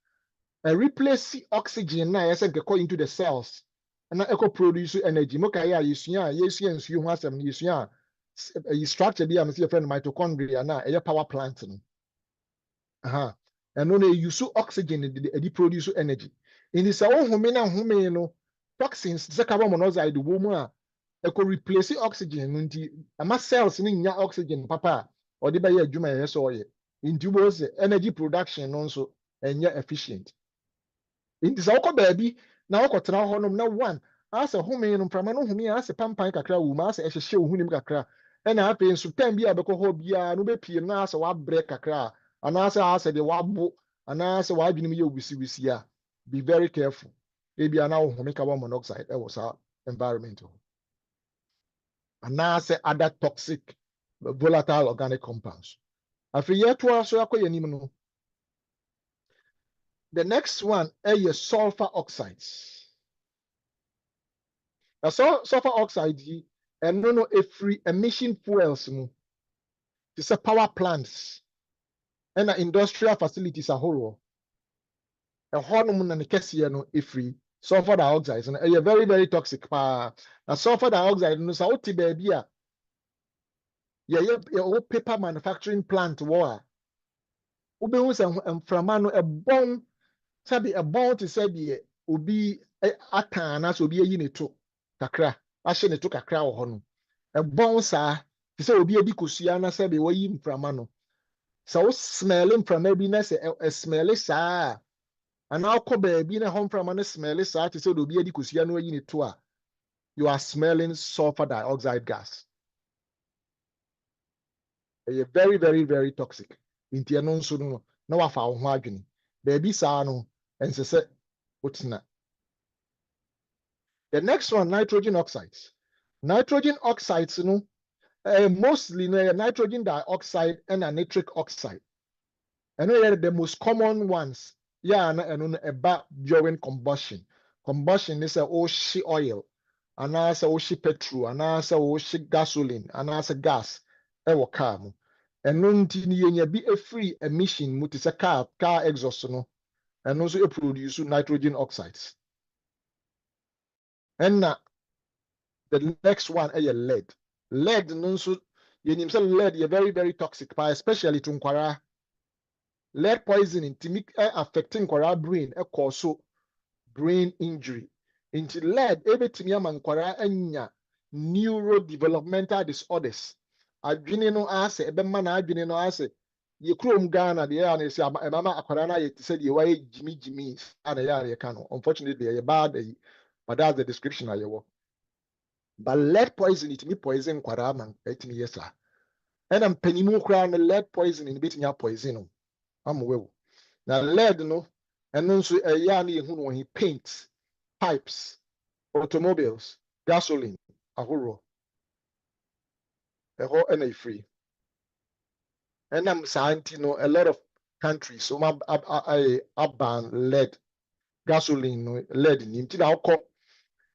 replace oxygen na ɛsɛ nkɛkɔ into the cells na ɛkɔ produce energy. Mo ka yɛ a yɛsua nsuo ho asɛm no yɛsua a structure bi a me say friend mitochondria na ɛyɛ power plant no ɛno na use oxygen de produce energy. In this home na home no toxins sɛ carbon monoxide wɔ mu a could replace oxygen nti ama cells ni nya oxygen papa or the baye adwuma yɛ so ɔyɛ nti wo se energy production no nso ɛnyɛ efficient nti sɛ wokɔ baabi na wokɔtena hɔ nom na one asɛ home no mframa no home asɛ pampan kakra wɔ mu asɛ ɛhyehyɛ wo hunim kakra ɛna afei nso time bi a bɛkɔ hɔ biara no bɛpie na asɛ wabrɛ kakra anaasɛ asɛ de wabo anaasɛ wadwene mu yɛ wisiwisi a be very careful ebi ana wo home carbon monoxide ɛwɔ saa environment hɔ anaasɛ other toxic volatile organic compounds afei yɛtoa so akɔ yɛnim no the next one is sulfur oxides. Now, sulfur oxide and no a free emission fuels it's a power plants and industrial facilities a whole. A hormone and a no a free sulfur dioxide and a very, very toxic. Now, sulfur dioxide no sa oti baby your paper manufacturing plant war. Ube mframa a bone sabi a bone to say the obi atana so obi ayi ne to kakra ahye ne to kakra wɔ hɔ no ɛbɔn saa te sɛ obi adi kosua na sɛ be wayi mframa no sɛ wo smell mframa bi na sɛ smell saa ana akɔ baabi na hɔ mframa no smell saa te sɛ obi adi kosua na wayi ne to a you are smelling sulfur dioxide gas ɛyɛ very, very, very toxic nti ɛno nso no na wafa wo ho adwene baabi saa no ɛnsɛ sɛ wotena. The next one, nitrogen oxides. Nitrogen oxides, mostly nitrogen dioxide and a nitric oxide. And the most common ones, and about during combustion. Combustion is a oshi oil, and as a oshi petrol, and as a oshi gasoline, and as a gas, ewo car. And nun be a free emission, which is a car exhaust, and also produce nitrogen oxides. And the next one is lead. Lead, lead is very, very toxic, especially to nkwara. Lead poisoning affecting nkwara brain, cause brain injury. Into lead, everything nkwara enya neurodevelopmental disorders. Adwene no ase, ebema na adwene no ase. Ye krom Ghana, the air and say, mama akwara na ye said ye way Jimmy, and the air can. Unfortunately, ye bad, but that's the description I work. But lead poison it me poison kwara man etimi yesa and am penimu kra na lead poison in betinya poison am wewu na lead no eno nso eya na yehu no he paint pipes automobiles gasoline ahoro eho na free and am santi no a lot of countries so ban lead gasoline no lead ni nti na akọ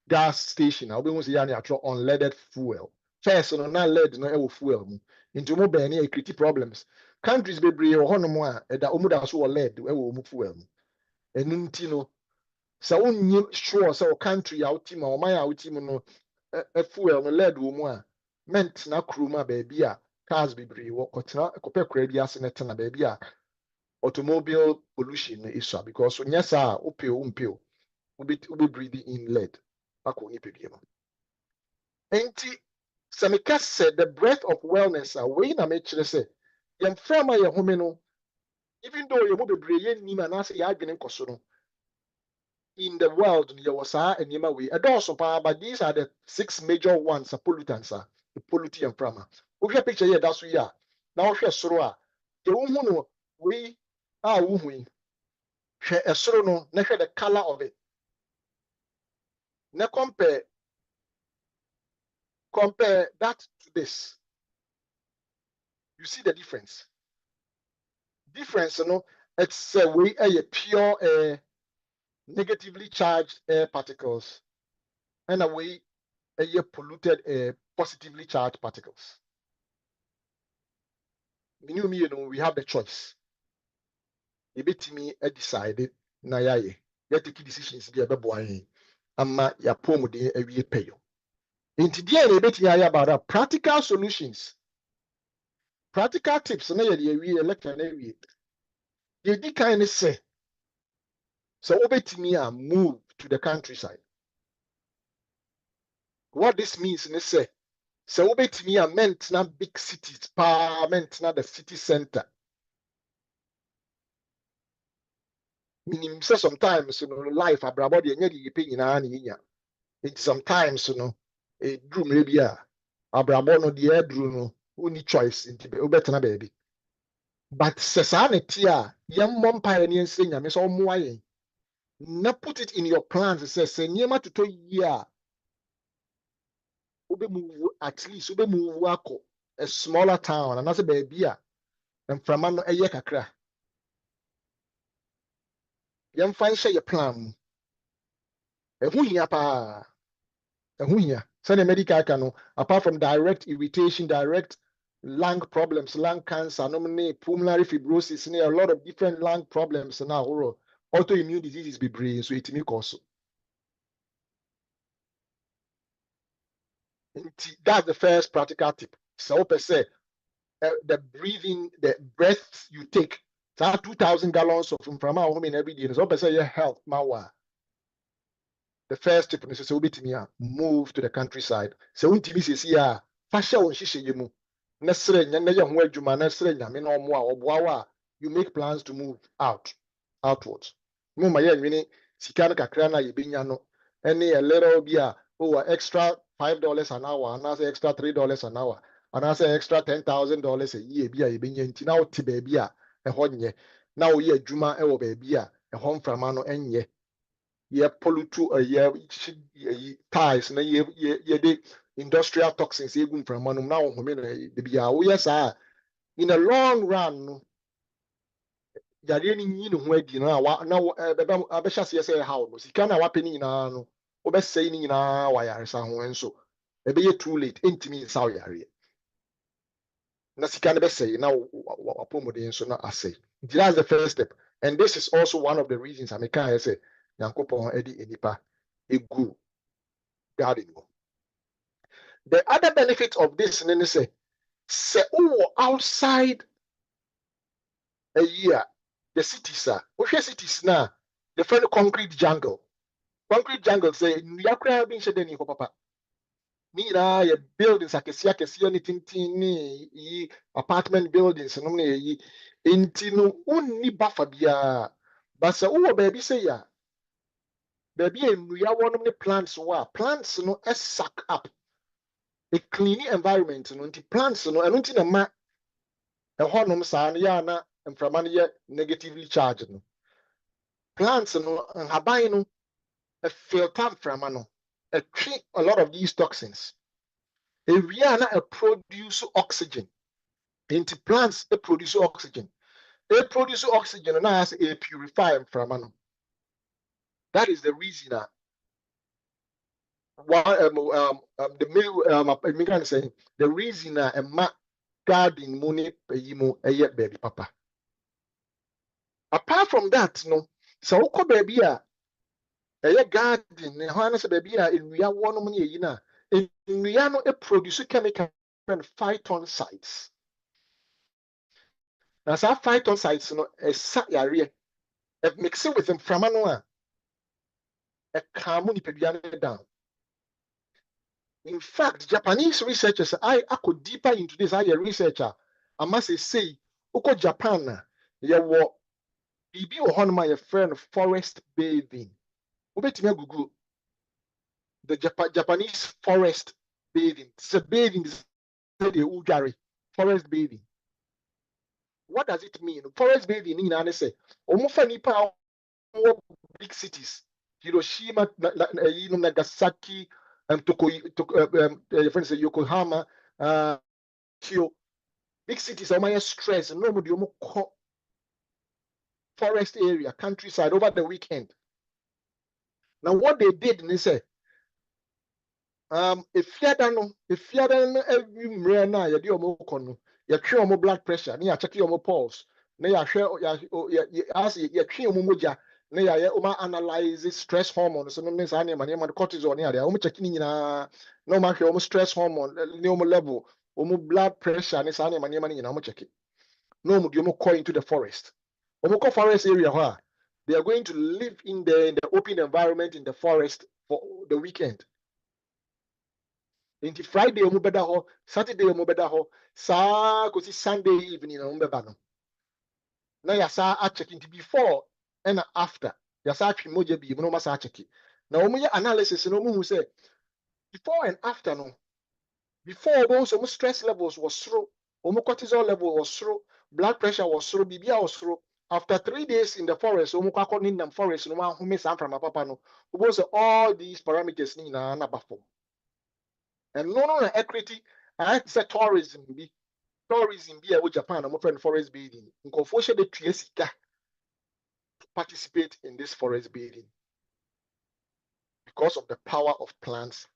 gas station I will say unleaded fuel first no na lead no e fuel mu into mo be na create problems countries be brave hono mo a da omu da so lead e wo mu fuel mu enu nti no sa wonyi sure sa o country a uti ma o man a uti mu no fuel no lead wo mu a ment na kruma ba bia cars be brave wo kotena kopɛ kra bi ase na tena ba bia automobile pollution is so because nya sa o pe o mpe o be breathing in lead. Enti Samika said the breath of wellness away na make sure say yem frama ye home no even though you be brave ni man as ya adwene nkoso no in the world you was and yema way also but these are the 6 major ones pollutants the pollute yem frama we get picture here that's we are now hwe soro a ye wo hu no we wo hu yi hwe esoro no na hwe the color of it. Now compare that to this. You see the difference. Difference, it's a way a pure air, negatively charged air particles, and a way a polluted air, positively charged particles. We have the choice. A bit me decided na yaye. You take decisions there be amma ya pomu de awie payo. Inti dia na beti ya about practical solutions. Practical tips na ye de awie lecture na awie. Ye di kind say so obetimi a move to the countryside. What this means is say wobetimi a mentna big cities pa mentna the city center. Meaning say sometimes life abrabọ de enye de yipe nyina na yinya. It sometimes drew maybe abrabọ no de edru no only choice nti obetena baby. But sesa ne tie a yemmọ mpae ne ense nyame so omoa yen. Na put it in your plans say niema to yi a obe move at least obe move akọ a smaller town and as a baby a mframa no eye kakra. Yemfa nhye your plan. Ehu hia pa. Ehu hia. Say the medical can apart from direct irritation, direct lung problems, lung cancer, pulmonary fibrosis, a lot of different lung problems now, autoimmune diseases be brain, so it may cause. That's the first practical tip. So per se, the breathing, the breath you take, 2,000 gallons of from our home in every day. So per se, your health, mawa. The first tip is to move to the countryside. So untimi says fashion on shishe yemu. You make plans to move outwards. Any a little bit extra $5 an hour, and say extra $3 an hour, and I say extra $10,000 a year. Now baby a honye. Now ye juma ewo baby a home from ano enye. Ye pollute ye ties na ye the industrial toxins ye from manum now in the long run yare ni nyi ne ho adi no na abɛhyɛ se say how no sika na wapɛ ni nyinaa no obɛsɛe ni nyinaa wa yare sa ho enso ɛbɛyɛ too late entimi nsa yare na sika na bɛsɛe na wapɔmuden so na asɛe. That's the first step, and this is also one of the reasons I make I say Yankopɔn edi enipa egu garden. The other benefit of this is say outside a year the cities are cities now the friend concrete jungle say yakra bin shede ni papa ni na ye buildings akesi ni tintin ni apartment buildings no na yi enti no unni bafa bia but say wo baby say ya baby enuya wonom ne plants no suck up a clean environment no nti plants no eno nti na ma honom sa na ya na mframa no ye negatively charged no plants no haban no a filter mframa no a treat a lot of these toxins area na a produce oxygen into plants a produce oxygen na as a purify mframa no. That is the reason why the reason a garden money payimo baby papa. Apart from that no so wokɔ baby a garden ne ho say baby a nnua wɔ no mu ne yi na nnua no produce chemical and phytoncides. Na sa phytoncides no sa yare mix it with mframa no a calm nipadua no down. In fact, Japanese researchers, I could deeper into this. I a researcher. I must say, Uko Japan, you were BB or Honma, your friend, forest bathing. Ubetime Google the Japanese forest bathing. It's a bathing, forest bathing. What does it mean? Forest bathing in Anese, Omufa Nipa, big cities, Hiroshima, Nagasaki, Yokohama, Kyo, big cities are my stress. Nobody forest area, countryside over the weekend. Now, what they did, they say, if you don't every mrena, you do you check your blood pressure, you check your pulse, you ask you check your moja. You analyze stress hormones, so no means cortisol. You check no matter stress hormone, level, blood pressure, and check it. No, you go into the forest. Forest area where they are going to live in the open environment in the forest for the weekend. Nti Friday omu beda ho, Saturday omu beda ho, saa kosi Sunday evening na omu beba no. Na yasa a check nti before and after. Yasa atwi moja bi no masa check. Na omu ye analysis no omu hu say before and after no. Before those omu stress levels was slow, omu cortisol level was slow, blood pressure was slow, bibia was slow. After 3 days in the forest, omu kwakọ in the forest no ma home sam from papa no. Omu say all these parameters ni na bafo. And no equity I say tourism be a Japan I'm friend forest building. Nkofo she de tue sika to participate in this forest building because of the power of plants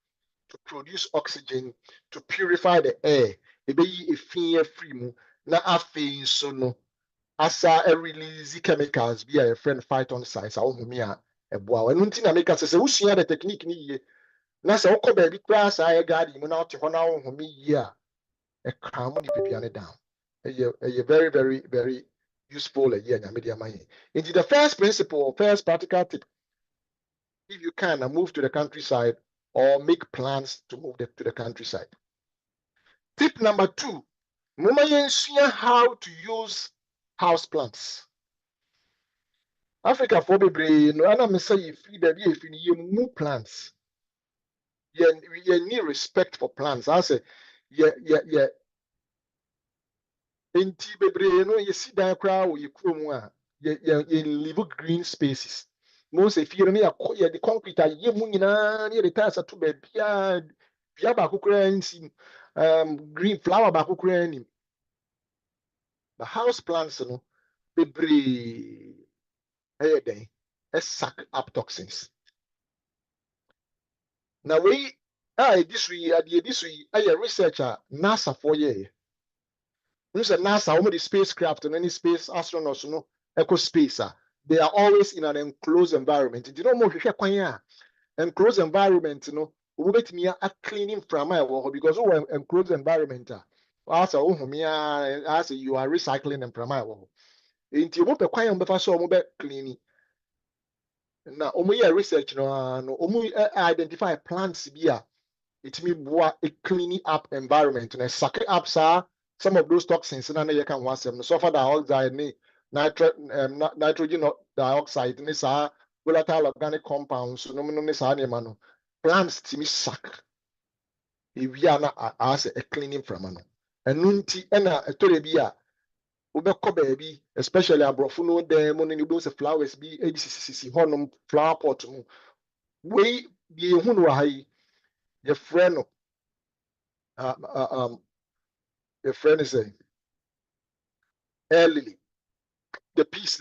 to produce oxygen, to purify the air. Ebe yi efin free mu na afei so no asa release chemicals be a friend phytoncides a ohumi a eboa. Enu nti na make say usua the technique ni ye. Na se wokọ ba bi kra sa ye garden mu na ote ho na ohumi yi a a calm down. A very, very, very useful into the first principle, first practical tip. If you can move to the countryside or make plans to move to the countryside. Tip number 2, how to use house plants. Africa for bebre no ana me say if you move plants. You need respect for plants. I say yeah. Enti bebre no you see dan kra wo ye krom a ye live green spaces. Most if you me ya the concrete ye mu nyina ne the tiles to be bia ba kokra nsi green flower ba kokra ni. The house plants no bebre den suck up toxins. Now we this we researcher NASA for ye. NASA, almost the spacecraft and any space astronauts, eco space, they are always in an enclosed environment. You don't know enclosed environment, we get me a cleaning from my work because we enclosed environment. Also, you are recycling them from my work. Into what the quiet on so cleaning. Now, research identify plants be it means a cleaning up environment and suck up some of those toxins and you can want them sulfur dioxide nitrogen dioxide volatile organic compounds plants to me suck if we are not as a cleaning from and nunti and a torebia baby especially a brofuno them on those flowers be ABCC honum flower pot way be hunu your friend your friend is saying air lily, the peace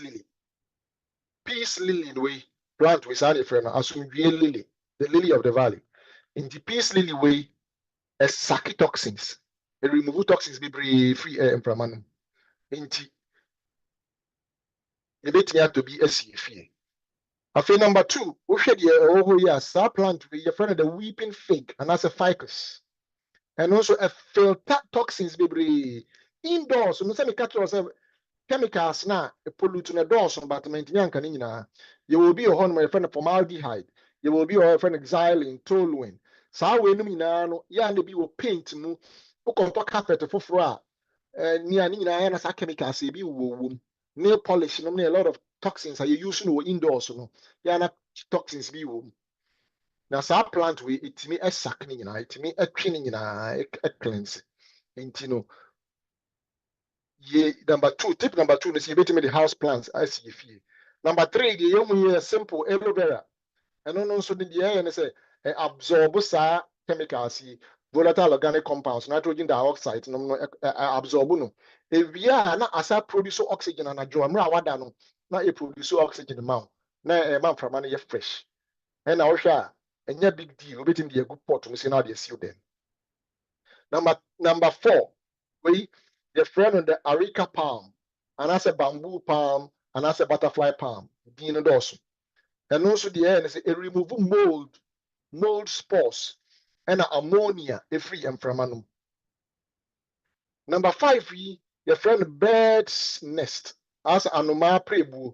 lily the way plant with any friend as lily, the lily of the valley. In the peace lily way, a sucky toxins, a remove toxins be free air and pramanum. Inti the bit to be a CFA. After number 2, we should star plant with your friend of the weeping fig and as a ficus. And also a filter toxins be indoors. So me catch yourself chemicals na pollute na dose but maintain kan nyina you will be a horn my friend formaldehyde you will be a friend xylene toluene saa we no nyina no ya na bi wo paint mu wo konto carpet foforo a nyina na saa chemicals e bi wo nail polish no a lot of toxins are you use no indoors no ya na toxins bi wo na saa plant we itimi esak nyina itimi atwe nyina cleanse intino number 2, tip number 2 is you bet me the house plants I see if you. Number 3, the young simple aloe vera. And also the air and say absorb chemicals, volatile organic compounds, nitrogen dioxide, absorb no. If we are not as I produce oxygen and a drum, no, not a produce oxygen amount. Now a man from money fresh. And our share and yeah big deal, betting the good pot to see now they see them. Number 4, we the friend on the areca palm, and as a bamboo palm, and as a butterfly palm, being a dorsum. And also the end is a remove mold spores, and ammonia, a free and framanum. Number 5, we the friend bird's nest, as anoma prebu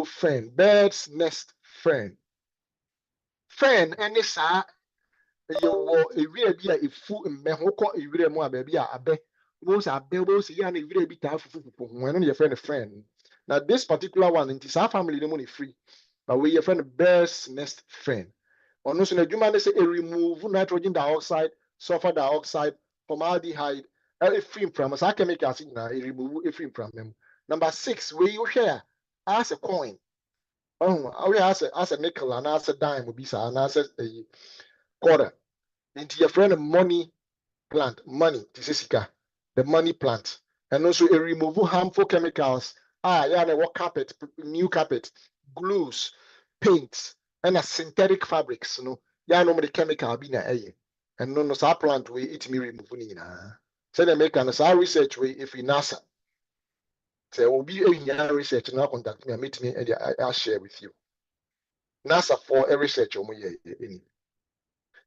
friend, bird's nest friend. Friend, and this you will a real be a fool and mehoko a real more baby a be was a bebos yan a real bit of when your friend. Now this particular one it is our family the money free, but we your friend best next friend. On also the human say a remove nitrogen dioxide, sulfur dioxide, formaldehyde, a free from us. I can make us now remove a free from them. Number 6, where you share as a coin. Oh, I as a nickel and as a dime would be so and as a quarter. Into your friend money plant, money, this is the money plant. And also a remove harmful chemicals. Yeah, what carpet, new carpet, glues, paints, and a synthetic fabrics, yeah, no the chemical be na and no sa plant we it me remove ni na. So they make an research we if in NASA. Say will be a research now contact me and meet me and I'll share with you. NASA for a research any.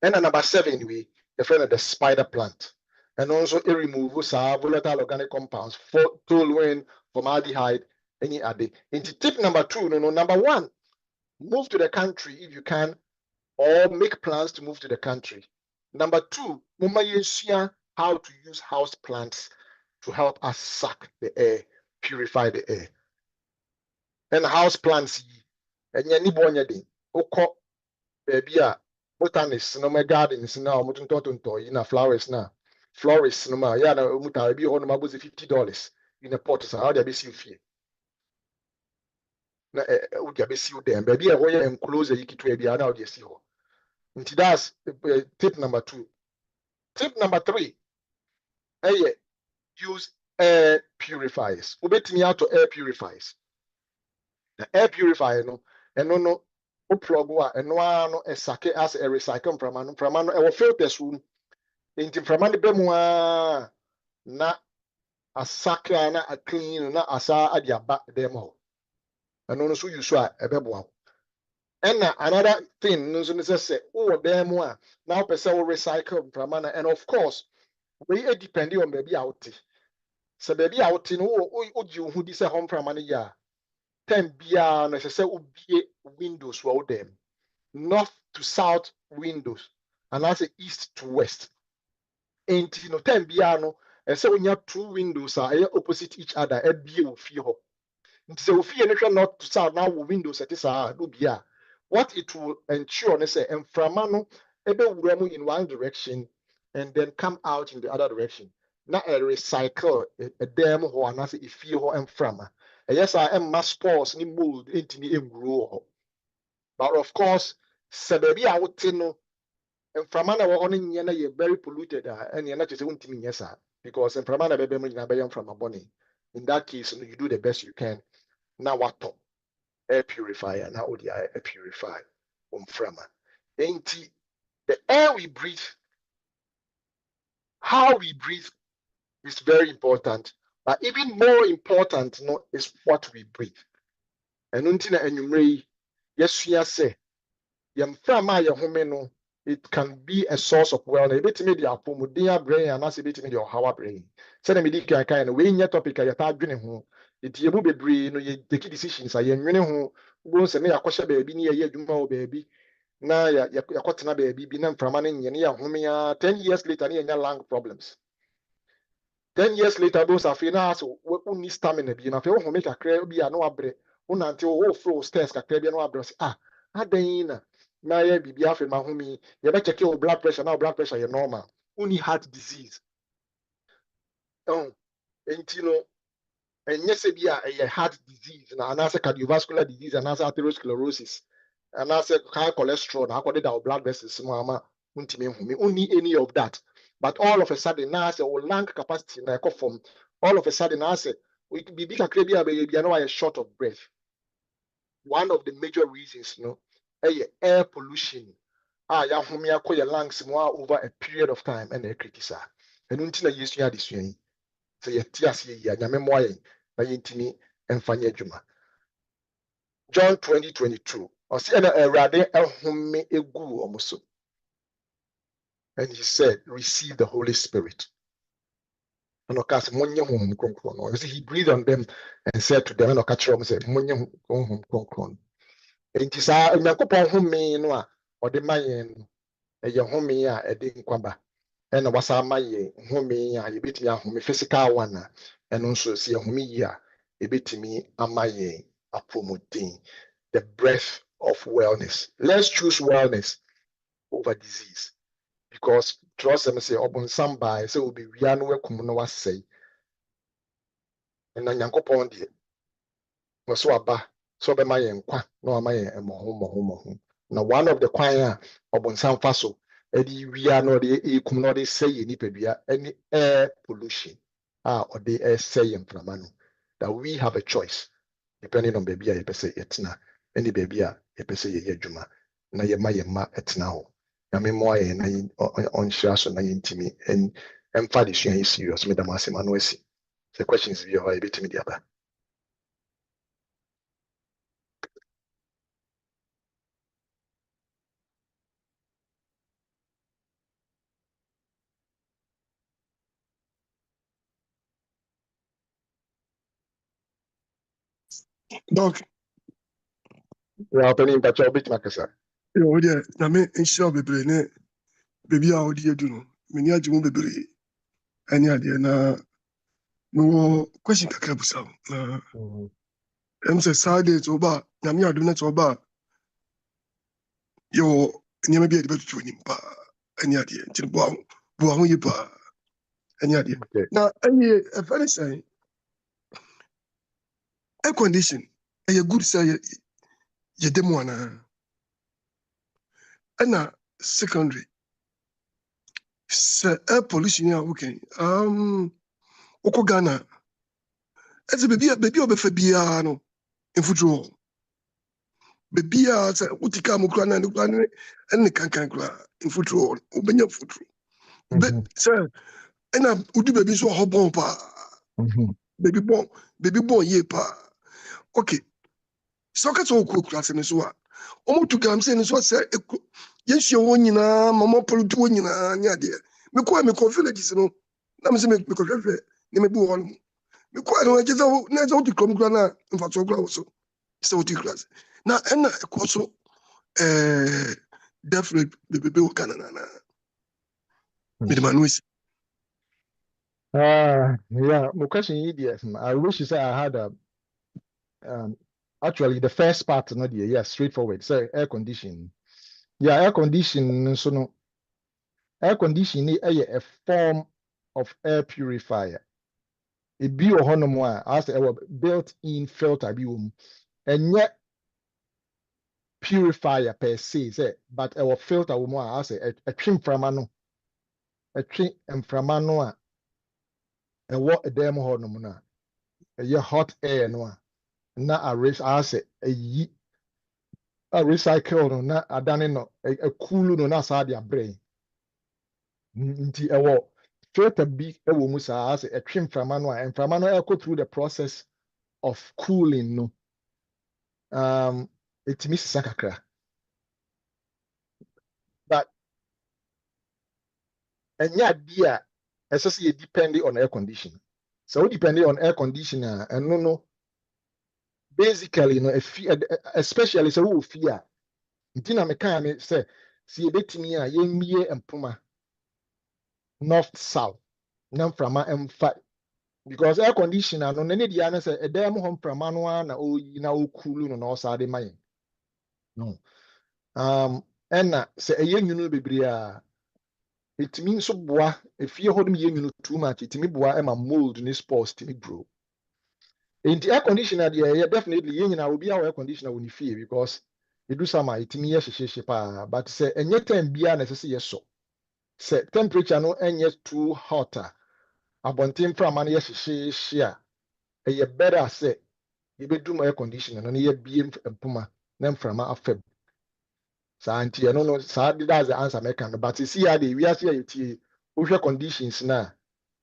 And number 7 we the friend of the spider plant. And also a remove volatile organic compounds for toluene, formaldehyde, any other. Into tip number 2, number 1, move to the country if you can, or make plans to move to the country. Number 2, how to use house plants to help us suck the air, purify the air. And house plants, and baby, botanists, no my gardens now, in flowers now. Florists, no ma, yeah, no, muta, be on my $50 in a pot, so how they be see fee. Na, would you be see them, baby, a way and close a yiki to a biana, you see. And that's tip number 2. Tip number 3, use air purifiers. Ubet me out to air purifiers. The air purifier, no, and no, plug and no, a sake as a recycle from our filters room. Into from the bemwa na asaka na a clean na asa adia back them all. And no so you saw a bebo. And another thing, no so say, oh, bemwa now person will recycle from and of course, we are depending on baby out. So baby out in you who this a home from money ya 10 bia necessary be windows roll them north to south windows and that's east to west. And 10 bia no and so when you have 2 windows are opposite each other and be will feel so if you not to south now windows at this bia what it will ensure say and from in one direction and then come out in the other direction. Not a recycle a dam or an if you and from. Yes, I am mass pause ni mold into the grow. But of course, Sababi out and from on you're very polluted and you're not just wanting yes, because in Pramana baby from a bonnie. In that case, you do the best you can. Now what top? Air purifier, now the air purifier from ain't the air we breathe, how we breathe is very important. But even more important is what we breathe. And until anyway, yes, say, it can be a source of wellness. A bit media for brain and as a bit media how brain. Send me the kind of way in your topic, I thought you it you be brain, you take decisions. I am who won't say me a question baby near you, baby. Now, you're cutting a baby, been from running 10 years later, near lung problems. 10 years later, those are finance who need stamina. Be enough. You make a crab be a no abre. Until all flow stairs, a crab no abre. Adena. My baby after my homie. You better check your blood pressure. Now, blood pressure is normal. Only heart disease. Oh, and and yes, be a heart disease, and answer cardiovascular disease, and answer atherosclerosis, and answer high cholesterol, and according to our blood vessels, mama, only any of that. But all of a sudden, now I say, lung capacity, na from all of a sudden, I say, we be big a baby, you know, short of breath. One of the major reasons, air pollution. Ya homia call your lungs more over a period of time, and they criticize. And until you see this, so you see, ya memoir, na yintini and fanya juma. John 20:22. Or see a rade elhome egu omuso. And he said, receive the Holy Spirit. And he breathed on them and said to them, and said, and he said, or the man ɛyɛ home a ɛde nkwaba ɛna wasa ama yɛ home a yɛbɛtumi ahome physical one a ɛno nso si yɛhome yi a yɛbɛtumi ama yɛ apromoting the breath of wellness. Let's choose wellness over disease, because trust them say ɔbonsam baa sɛ obi wia no wakum no wasɛe na Nyankopɔn deɛ wɔso aba so ɔbɛma yɛn nkwa na ɔma yɛn mmɔho. Na one of the kwan a ɔbonsam fa so ɛde wia na ɔde ekum na ɔde sɛ yɛ nipadua ɛne air pollution a ɔde ɛsɛ yɛn mframa no, that we have a choice depending on baabi a yɛpɛ sɛ yɛtena ɛne baabi a yɛpɛ sɛ yɛyɛ adwuma na yɛma yɛn mma ɛtena hɔ. Nyame mmoa yɛn na ɔnhyira so na yɛntumi ɛmfa de sua yɛ serious. Meda mo ase ma no asi. Sɛ questions bi wɔ hɔ a yɛbɛtumi de aba. Doc, Yɛ ɔpɛni mpakyɛ wobɛtumi akasa. yo, yeah, na me nhyira bebree ne beebi a wodi edu no. Meni agye mu bebree ɛne adeɛ na mewɔ question kakra busa wo. Na ɛm sɛ saa de sɛ ɔba Nyame adom na sɛ ɔba yɛwɔ nneɛma bi a yɛde bɛtoto anim paa ɛne adeɛ nti no boa ho yie paa ɛne adeɛ. Okay. Na ɛyɛ ɛfɛ ne sɛn air condition ɛyɛ good sɛ yɛde mu anaa ɛna secondary sɛ air pollution a wokɛn wokɔ Ghana ɛsɛ baabi a wɔbɛfa biara no mfuturo hɔ. Baabi a sɛ wote kaa mu koraa na ne koraa ne kankan koraa mfuturo hɔ wobɛnya mfuturo. Sɛ ɛna wodi baabi nso a hɔ bɔn paa baabi bɔn yie paa. Okay, sɛ ɔka sɛ wokɔ kura asɛm so a ɔmotu galamsey no so sɛ yɛhyia wɔn nyinaa ma mɔpɔlutu wɔn nyinaa ne adeɛ. Mekɔ villages no na mesɛ mekɔhwɛhwɛ ne mebu hɔ no mu. Mekɔ no agye sɛ na sɛ wote kurom koraa na mfasoɔ koraa wɔ so sɛ wote kura ase. Na ɛna ɛkɔ so death rate bebebe wɔ Ghana nanaa. Mede ma no asi. Yeah, my question is, I wish you say I had actually the first part, not the straightforward. So air conditioning. Yeah, air conditioning. So no, air conditioning is a form of air purifier. It be a honomwa as a built-in filter be and yet purifier per se, but our filter more as a trim from a trim and from and what a demo honomuna a hot air no na a race asset a recycle no na adane no a cool no na sa dia brain nti ewo filter bi ewo mu sa as a trim framano and framano go through the process of cooling no it miss sakakra, but enya dia essentially depending on air conditioning. So depending on air conditioner and no basically, you know, especially so who fear. Ntina me kan me say si ebetimi a yemie empoma north south na mframa emfa, because air conditioner no ne dia na say edem ho mframa no na oyi na okulu no na osade mayen no ɛna sɛ ɛyɛ nwunu bebree a etimi nso boa efie hɔ dum yɛ nwunu too much etimi boa ɛma mold ne spores timi grow. Enti air conditioner deɛ definitely yɛ nyina obi a air conditioner wɔ ne fie, because edu sama etimi yɛ hyehyehye pa, but sɛ enye time bia na sɛ yɛ so sɛ temperature no enye too hot a abɔnten mframa no yɛ hyehyehye a ɛyɛ better sɛ yɛbɛdum air conditioner no yɛ bie mpoma na mframa afɛm saa nti ɛno no saa that's the answer meka no. But see how the wiase yɛ tie wohwɛ conditions na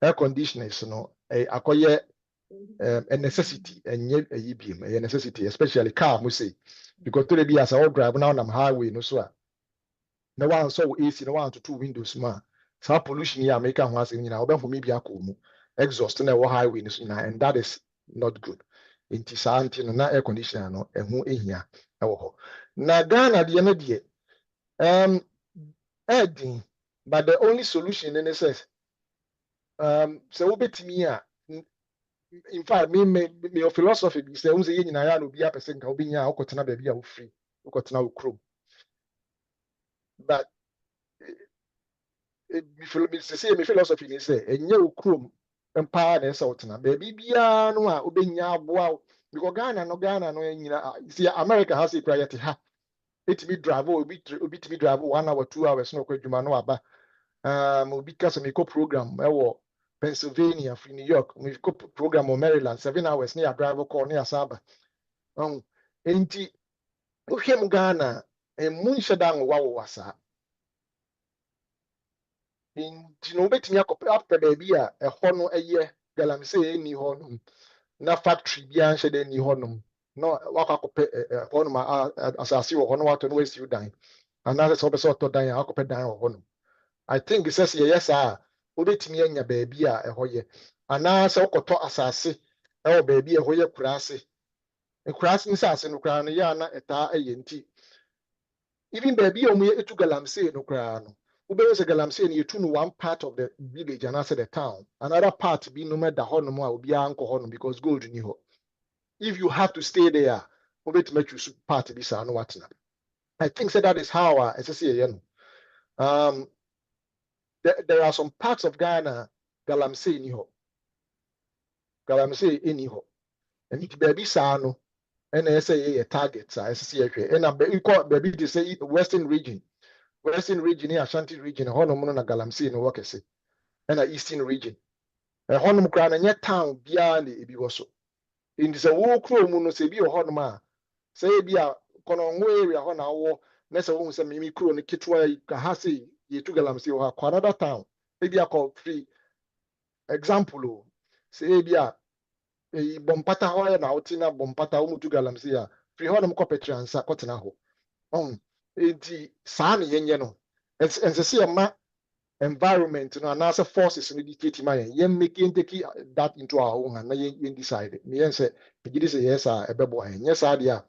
air conditioners no akɔyɛ a necessity and yet a EBM, a necessity, especially car, we say, because today be as I drive now on highway, no so. No one saw AC, no one to two windows, ma. So pollution here, make a once in for maybe a cool exhaust on our highway, and that is not good. In Tisanti, no air conditioner, no, and who in here. Now, Ghana, the end Edding, but the only solution in says, so obetimi a, in fact, me your philosophy be say, unze yin na ya no bia person ka obinya okotena ba bia wo free, okotena wo krom. But me philosophy is say, enye wo krom empa na esa otena. Ba bia no a obenya aboa because Ghana no nyina see America has a priority ha. Etimi drive obitimi drive 1 hour 2 hours no kwadwuma no aba. Obi kasa me program ewo Pennsylvania from New York, we go program on Maryland 7 hours near drive call near Saba. Enti uhwem Ghana and munhye dan wa wasa. Enti no betimi akop after baby a ɛhɔ no ɛyɛ galamsey eni hɔ no na factory bi anhye dan ni hɔ no no wakakopɛ hɔ no asase wɔ hɔ no wato no wasi dan. Another sɛ ɔbɛsɛ ɔtɔ dan a akopɛ dan wɔ hɔ no. I think it says yes obetimi anya baabi a ɛhɔ yɛ ana sɛ okoto asase ɛwɔ baabi a ɛhɔ yɛ kurase nsase no kura no yɛ ana ɛtaa ɛyɛ nti even baabi a ɔmo etu galamsey no kura no wobɛyɛ sɛ galamsey no yɛtu no one part of the village and also the town, another part bi no mɛda hɔ nom a obiara nkɔ hɔ no because gold ni hɔ. If you have to stay there obetimi choose part bi saa no watena. I think that is how ɛsɛ sɛ yɛyɛ no. There are some parts of Ghana, galamsey ni hɔ. Galamsey any hɔ. And it baby sano, and I say a target, I see a and I call baby to say Western region, Ashanti region, Honomona galamsey no work say, and a Eastern region. A Honum crown and yet town beyond the Ibigoso. In this a war crew muno se be a Honoma, say be a Cononway area Hona war, Nessa won't say Mimi crew and Kitwa Kahasi, ye to galamsey or another town. Maybe I call free example, say be a bompata hoya na utina bompata umutu galamsey a free honum kopetransa kotena ho enti saa ne yenye no ensese ma environment no anase forces no dictate ma yen make take that into our own and yen decide me yen say pigidi say yes ebebo yen yes dia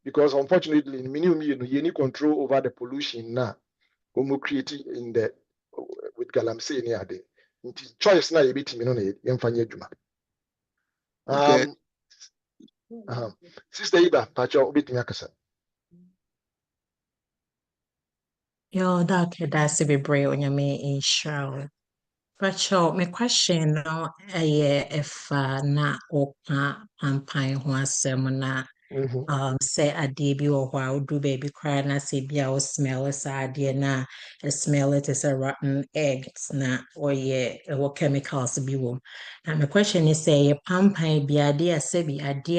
because unfortunately in minimum you know you need control over the pollution na we create in the with galamsey ni ade nti choice na yebetimi no na yemfanye adwuma. Okay. Sister Ida, Pacho, obitimi akasa. Yo, that's a bit brave when you in show. Pacho, my question no if na opa ampai ho asem na say ade bi wo hwa do baby cry na say bia o smell sa ade na smell it as a rotten eggs na or what chemicals bi wo. Now my question is say pampai bi ade ase bi ade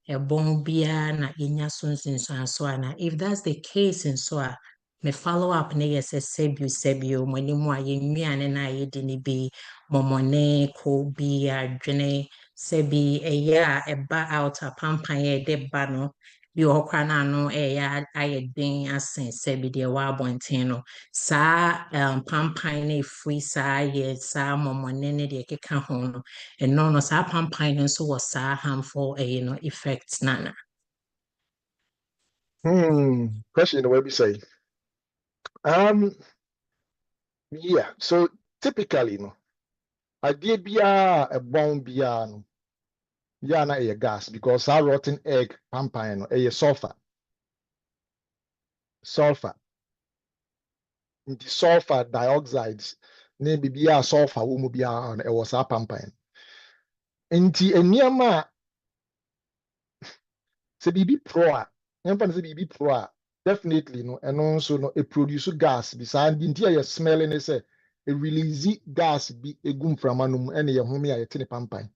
a bon bia na inya sunsun so na if that's the case in so me follow up na yes sebio mani mu a yennuane na yedi ni bi momone ko bi adwene sebi eya eba out a pampan ye de ba no bi okwa na no eya ayedin asen sebi de wa abonten no sa pampan na free sa ye sa momone ne de keka ho no eno no sa pampan no so was sa harmful no effects nana. Question the way we say. Yeah, so typically no idea bia a bomb bia no ya na a gas because our rotten egg pampan no a sulfur the sulfur dioxides na bibia sulfur wo mu bia no e was a pampan enti eniema se bibi pro a emfa se bibi pro a definitely no eno nso no e produce gas beside the entire smelling is a release gas bi egum from anum ene ye home a yete ne pampan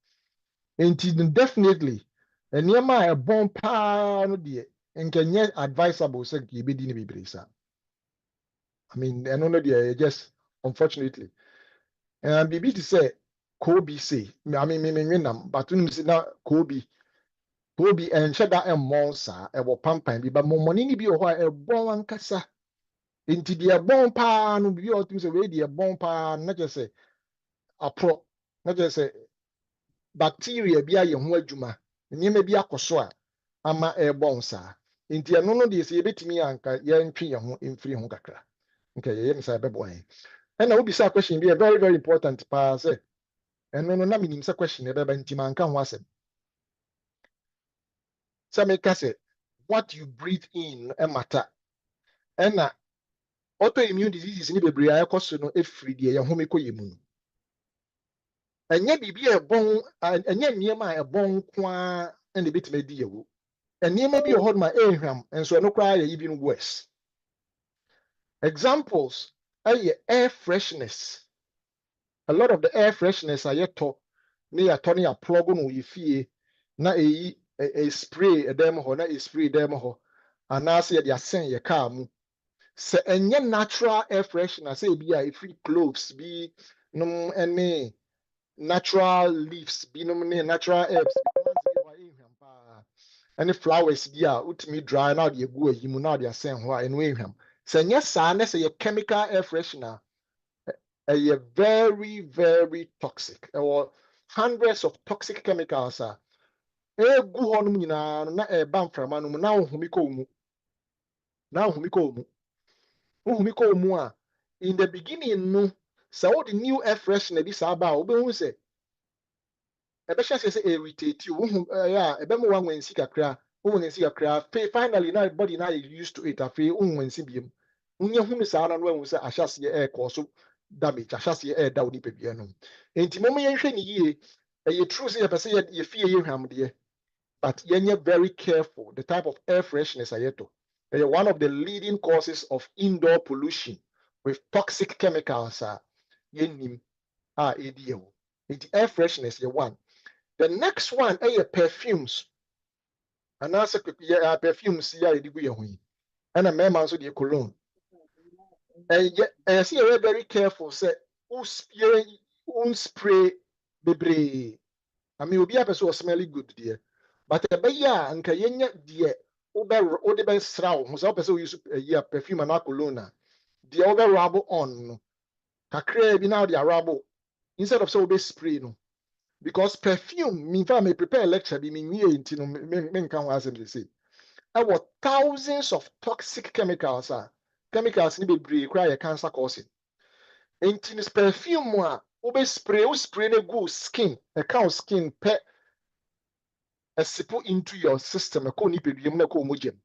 enti definitely eniema e bon pa no de enkenye advisable say ye be di ne bebresa. I mean eno no de just unfortunately and bibi to say Kobe say I mean me nam but you say na Kobe and shada and monsa e wo pampan bi ba momoni ni bi o ho e bon ankasa enti de bon pa no bi o tum se we de bon pa na je se apro na je se bacteria bi aye ho adwuma nyema bi akoso a ama e bon sa enti eno no de se yebetimi anka ye ntwe ye ho emfiri ho kakra Okay, yeah, say boy. And now be question be a very very important pass. And no na minim say question e be ntima nka ho asem. Say make say what you breathe in e matter. And na autoimmune diseases ni bebre a ekoso no efiri de ye home koye mu. Enye bibi e bon enye niema e bon kwa na betime di yewo. Niema bi hold my ehwam enso no kra ye even worse. Examples air freshness. A lot of the air freshness are yet to near Tony a plug on you fee na a spray a demo ho na a spray demo ho and now say they are saying your car mu say any natural air freshener say be a free cloves be no any natural leaves be no natural herbs any flowers be a ultimate dry now they go you now they are saying why and we him say yes sir say a chemical air freshener a very very toxic or hundreds of toxic chemicals are egu honum nyina na eba mframa no na ohumi ko mu a in the beginning no so the new air freshener bi sa ba obehu se ebe hye se irritate you yeah ebe mo wan wansi kakra wansi kakra finally now body now used to it afi wansi biem unye hunu sa na no ehun se ahyase air cause damage ahyase air da oni pebie no enti mo ye hwe ni yie ye true say ye pese ye fie ye hwam de but you're very careful the type of air freshness ayeto. One of the leading causes of indoor pollution with toxic chemicals yenim ADO. It's air freshness you one. The next one perfumes. And also perfumes and a man so the cologne. And see you're very careful say spray bebre. I mean, obi a person smelly good dear. But a beya and kayenya dear ode be sraw ho so person use a perfume and cologne the over rubble on kakra bi now the rubble instead of so be spray no because perfume me fa me prepare lecture bi me wie enti no me kan ho asem say there thousands of toxic chemicals chemicals ni be break cry a cancer causing enti this perfume a obe spray na go skin a cow skin pe a sipo into your system a ko ni pediem na ko mojem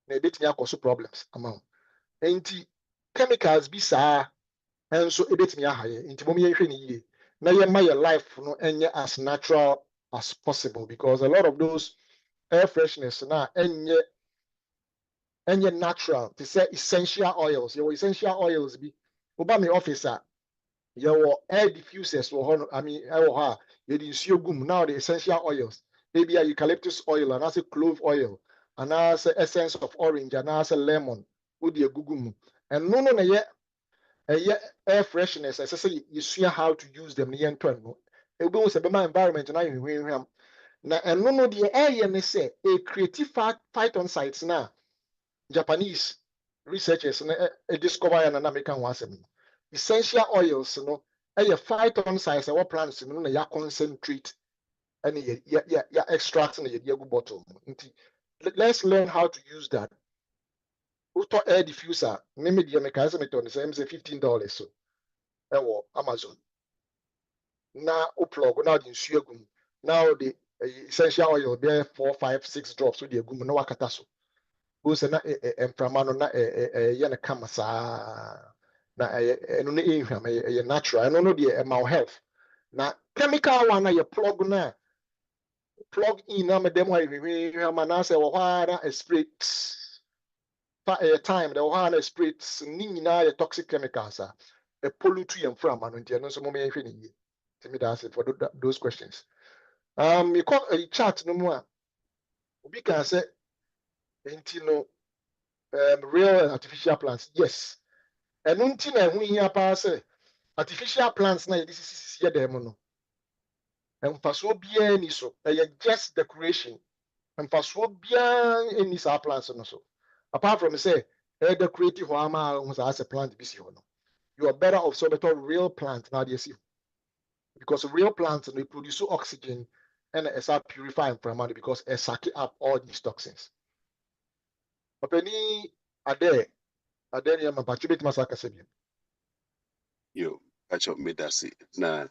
na ebetimi akoso problems amount enti chemicals bi saa enso ebetimi ahaye enti mom ye hwe ni yie na ye ma your life no enye as natural as possible because a lot of those air freshness na enye natural to say essential oils your essential oils bi oba me officer your air diffusers I mean you nsuo gum now the essential oils maybe eucalyptus oil and also clove oil and also essence of orange and also lemon udi egugum and no na ye air freshness I say you see how to use them near no e go say be my environment na hwehwehwam na eno no the air ne say a creative phytoncides na Japanese researchers discover na make an wasem essential oils no phytoncides what plants no na ya concentrate and ya extract na ya go bottle. Let's learn how to use that. Auto air diffuser me the mechanism it on say $15 so Amazon na o plug now the nsuo gum now the essential oil there 4 5 6 drops so the gum na wakata so go say na emframa no na ye na kama saa na eno na ehwam ye natural eno no de my health na chemical one na ye plug in na me dem wa ehwam na say wo ha na spray time the one spray ni nyina ye toxic chemicals a pollute ye emframa no ntia no so mo me hwe ni ye tell me that's it for those questions you call a chat no more obi can say enti no real and artificial plants yes and until na hu hia pa say artificial plants na this is here dem no and faso bia ni so just decoration and faso bia any sa plants no so apart from say decorate ho ama hu sa as a plant bi si ho no you are better off so better real plant na dey see because real plants they produce oxygen and it's purifying from amount because it suck up all these toxins openi ade Adenia mapachubit masaka sebi. Yo, pacho medasi na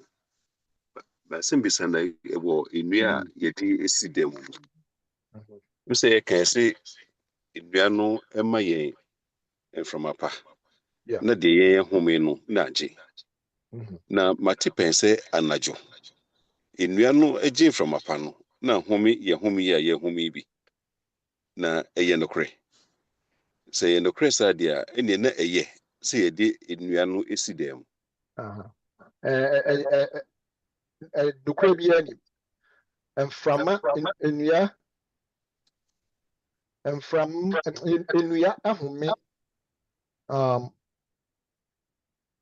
basimbisa na ewo inua yedi esidem. You say can say inua no ema ye from apa. Yeah. Na de ye home no na je. Na mati pense anajo. Inua no eje from apa no na home ye home bi. Na eye no kre. Say no kre sa dia ene na eye say yedi inua no esidem. Nukwe bi ani. Mframa nnua nnua ahome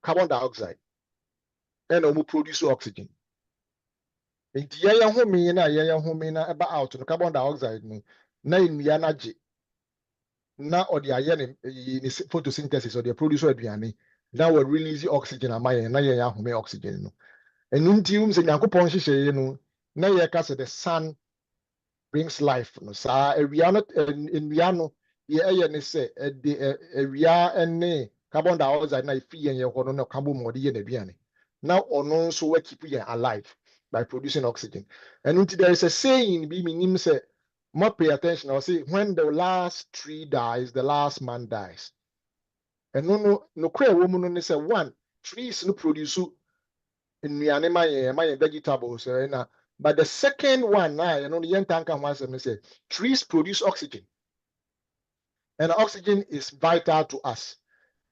carbon dioxide and omu produce oxygen. Nti yɛyɛ home na ɛba out no carbon dioxide no na nnua na gye na ɔde ayɛ ne photosynthesis ɔde produce aduane na wɔ release oxygen ama yɛn na yɛyɛ ahome oxygen no. Ɛno nti sɛ Nyankopɔn hyehyɛeɛ no na yɛka sɛ the sun brings life no saa awia no nnua no yɛyɛ ne sɛ ɛde awia ne carbon dioxide na efi yɛn yɛ hɔ no na carbon mu ɔde yɛ n'aduane na ɔno nso wa keep yɛn alive by producing oxygen. And there is a saying be meaning say more pay attention or say when the last tree dies the last man dies. And no cray woman no say one trees no produce nnuane my vegetables but the second one now you know the young tanker wants to say trees produce oxygen and oxygen is vital to us.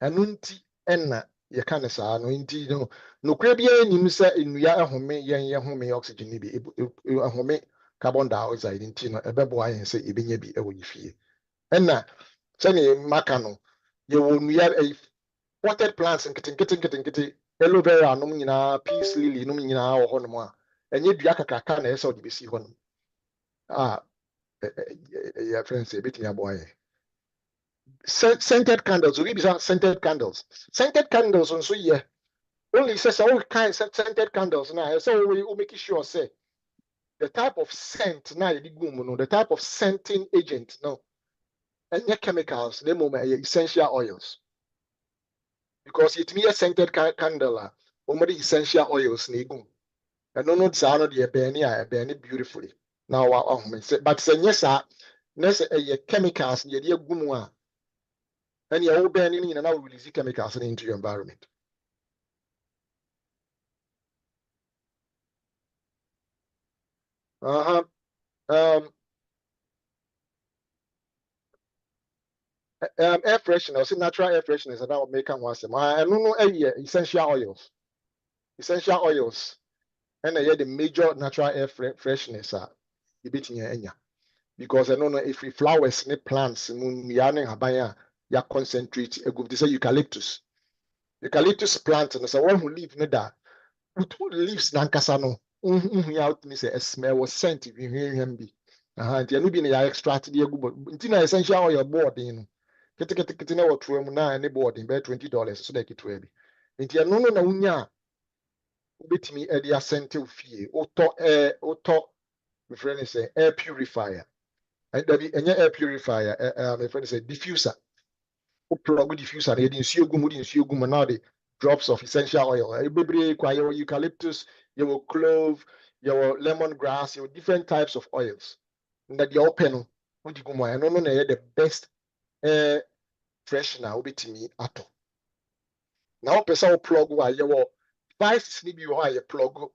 And unti enna ye kan saa no nti no kra bia nim se nnua ahome yen home oxygen ni bi ahome carbon dioxide nti no ebebo ayen se ebenya bi ewo yifie enna se ne maka no ye wo nnua potted plants nkete aloe vera no nyina peace lily no nyina wo ho no a enye dua kakaka na ese odi besi ho no ya friends e beti abo aye scented candles we be scented candles so yeah only says all kinds of scented candles now so we make sure say the type of scent now the type of scenting agent no and chemicals they moment essential oils because it me a scented candle only essential oils ni gum and no sound the burn beautifully now but say yes chemicals ye gum and you're all burning and now release chemicals into your environment. Air freshener, see natural air fresheners that will make one some. I don't know essential oils. Essential oils. And the major natural air fresheners are the bit in your because I don't know if we flowers ne plants yarning habaya ya concentrate a good say eucalyptus. Eucalyptus plant and so one who live ne da with leaves nankasano. Out me say a smell was sent if you hear him be. And you be na extract the good essential oil board in. Kete na wotwe mu na ne board be $20 so that it will be. Nti no na unya ubetimi e dia sente ofie. Oto my friend say air purifier. And there be any air purifier my friend say diffuser. O plug diffuser na dey nsuo gum na the drops of essential oil. Bebre kwa your eucalyptus, your clove, your lemongrass, your different types of oils. That the open no di gum no na the best freshener obetimi ato. Now person plug wa your devices ni bi ho a plug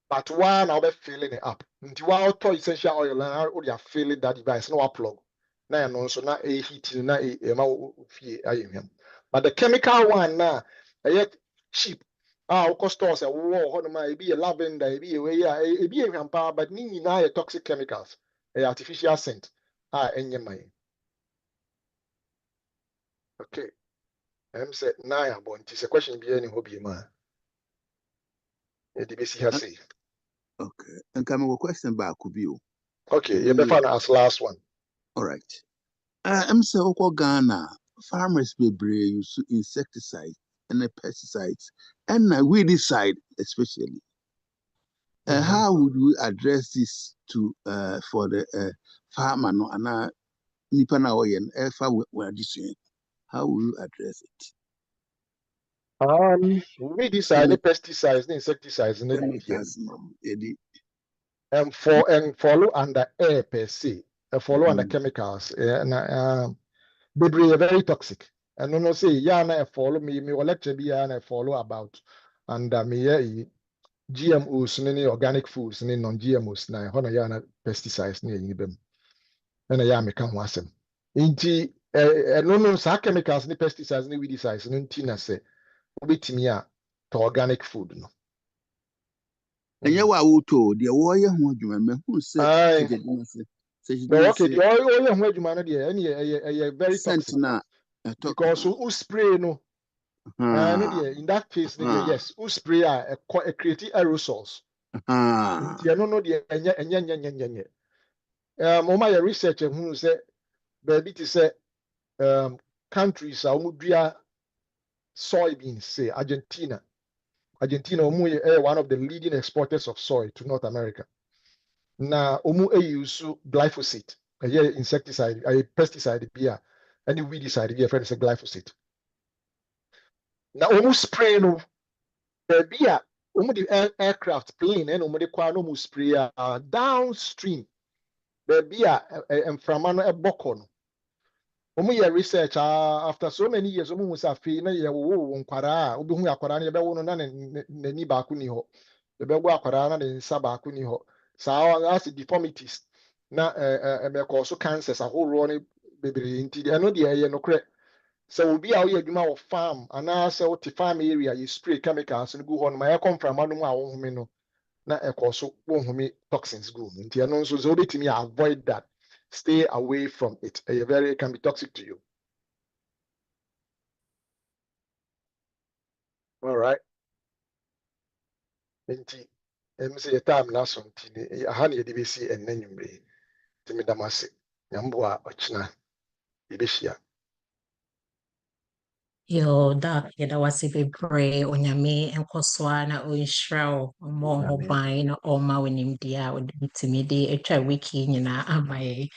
but one now be filling it up. Nti wa auto essential oil na o dey filling that device no wa plug. Na no so na heat na ma fie ayehwam. But the chemical one na cheap. O cost stores e wo ho no ma e bi lavender e bi we ya e bi ehwam pa but ni na toxic chemicals. Artificial scent. Enye man. Okay. Say na ya bon ti se question bi any hobby ma. E di besi ha say. Okay. And come with question back could be. Okay, you better as last one. All right. I'm say Ghana farmers be use insecticides and pesticides and weedicide especially. How would we address this to for the farmer no ana nipa na oyen efa we addition? how will you address it? Weedicide, pesticides, insecticides, Chemicals, and follow under air per se, follow under chemicals, and they are very toxic. And no say yana follow me will lecture be yana follow about and me GMOs ni organic foods ni non-GMOs na hono yana pesticides ni yin bem. Na ya me kan ho asem. Inti no sa chemicals ni pesticides ni weedicides no nti na se obetimi a to organic food no. Enye wa wuto de wo ye ho adwuma me hu se okay, the oil ho adwuma no de very toxic because who spray no in that case yes who spray create aerosols no de enye mama your research who say baby to say countries are umudua soybeans say Argentina one of the leading exporters of soy to North America. Na use glyphosate, a insecticide, a pesticide beer, any weedicide beer, friend is a glyphosate. Now spray no beer, the aircraft plane and the spray downstream. Beer and from a bokon. Research after so many years, was a fee, na kwara, ubu akwara, ya bewo na ni baku ni ho. The bewo akwara na nsa baku ni ho. So that's deformities. Na also cancers a whole running baby into I know the no correct. So be out here you farm and now say farm area you spray chemicals and go on my come from no na also toxins go. Into no so bit me avoid that. Stay away from it. It can be toxic to you. All right. Inti say time na so nti aha na yedi besi ennanwumre. Timi damase. Nyamboa ochina ibeshia. Yo, da wasi bebree onyame nkoswa na oinhraw mo ho ban na oma wenimdia odimtimide etwa wiki nyina amaye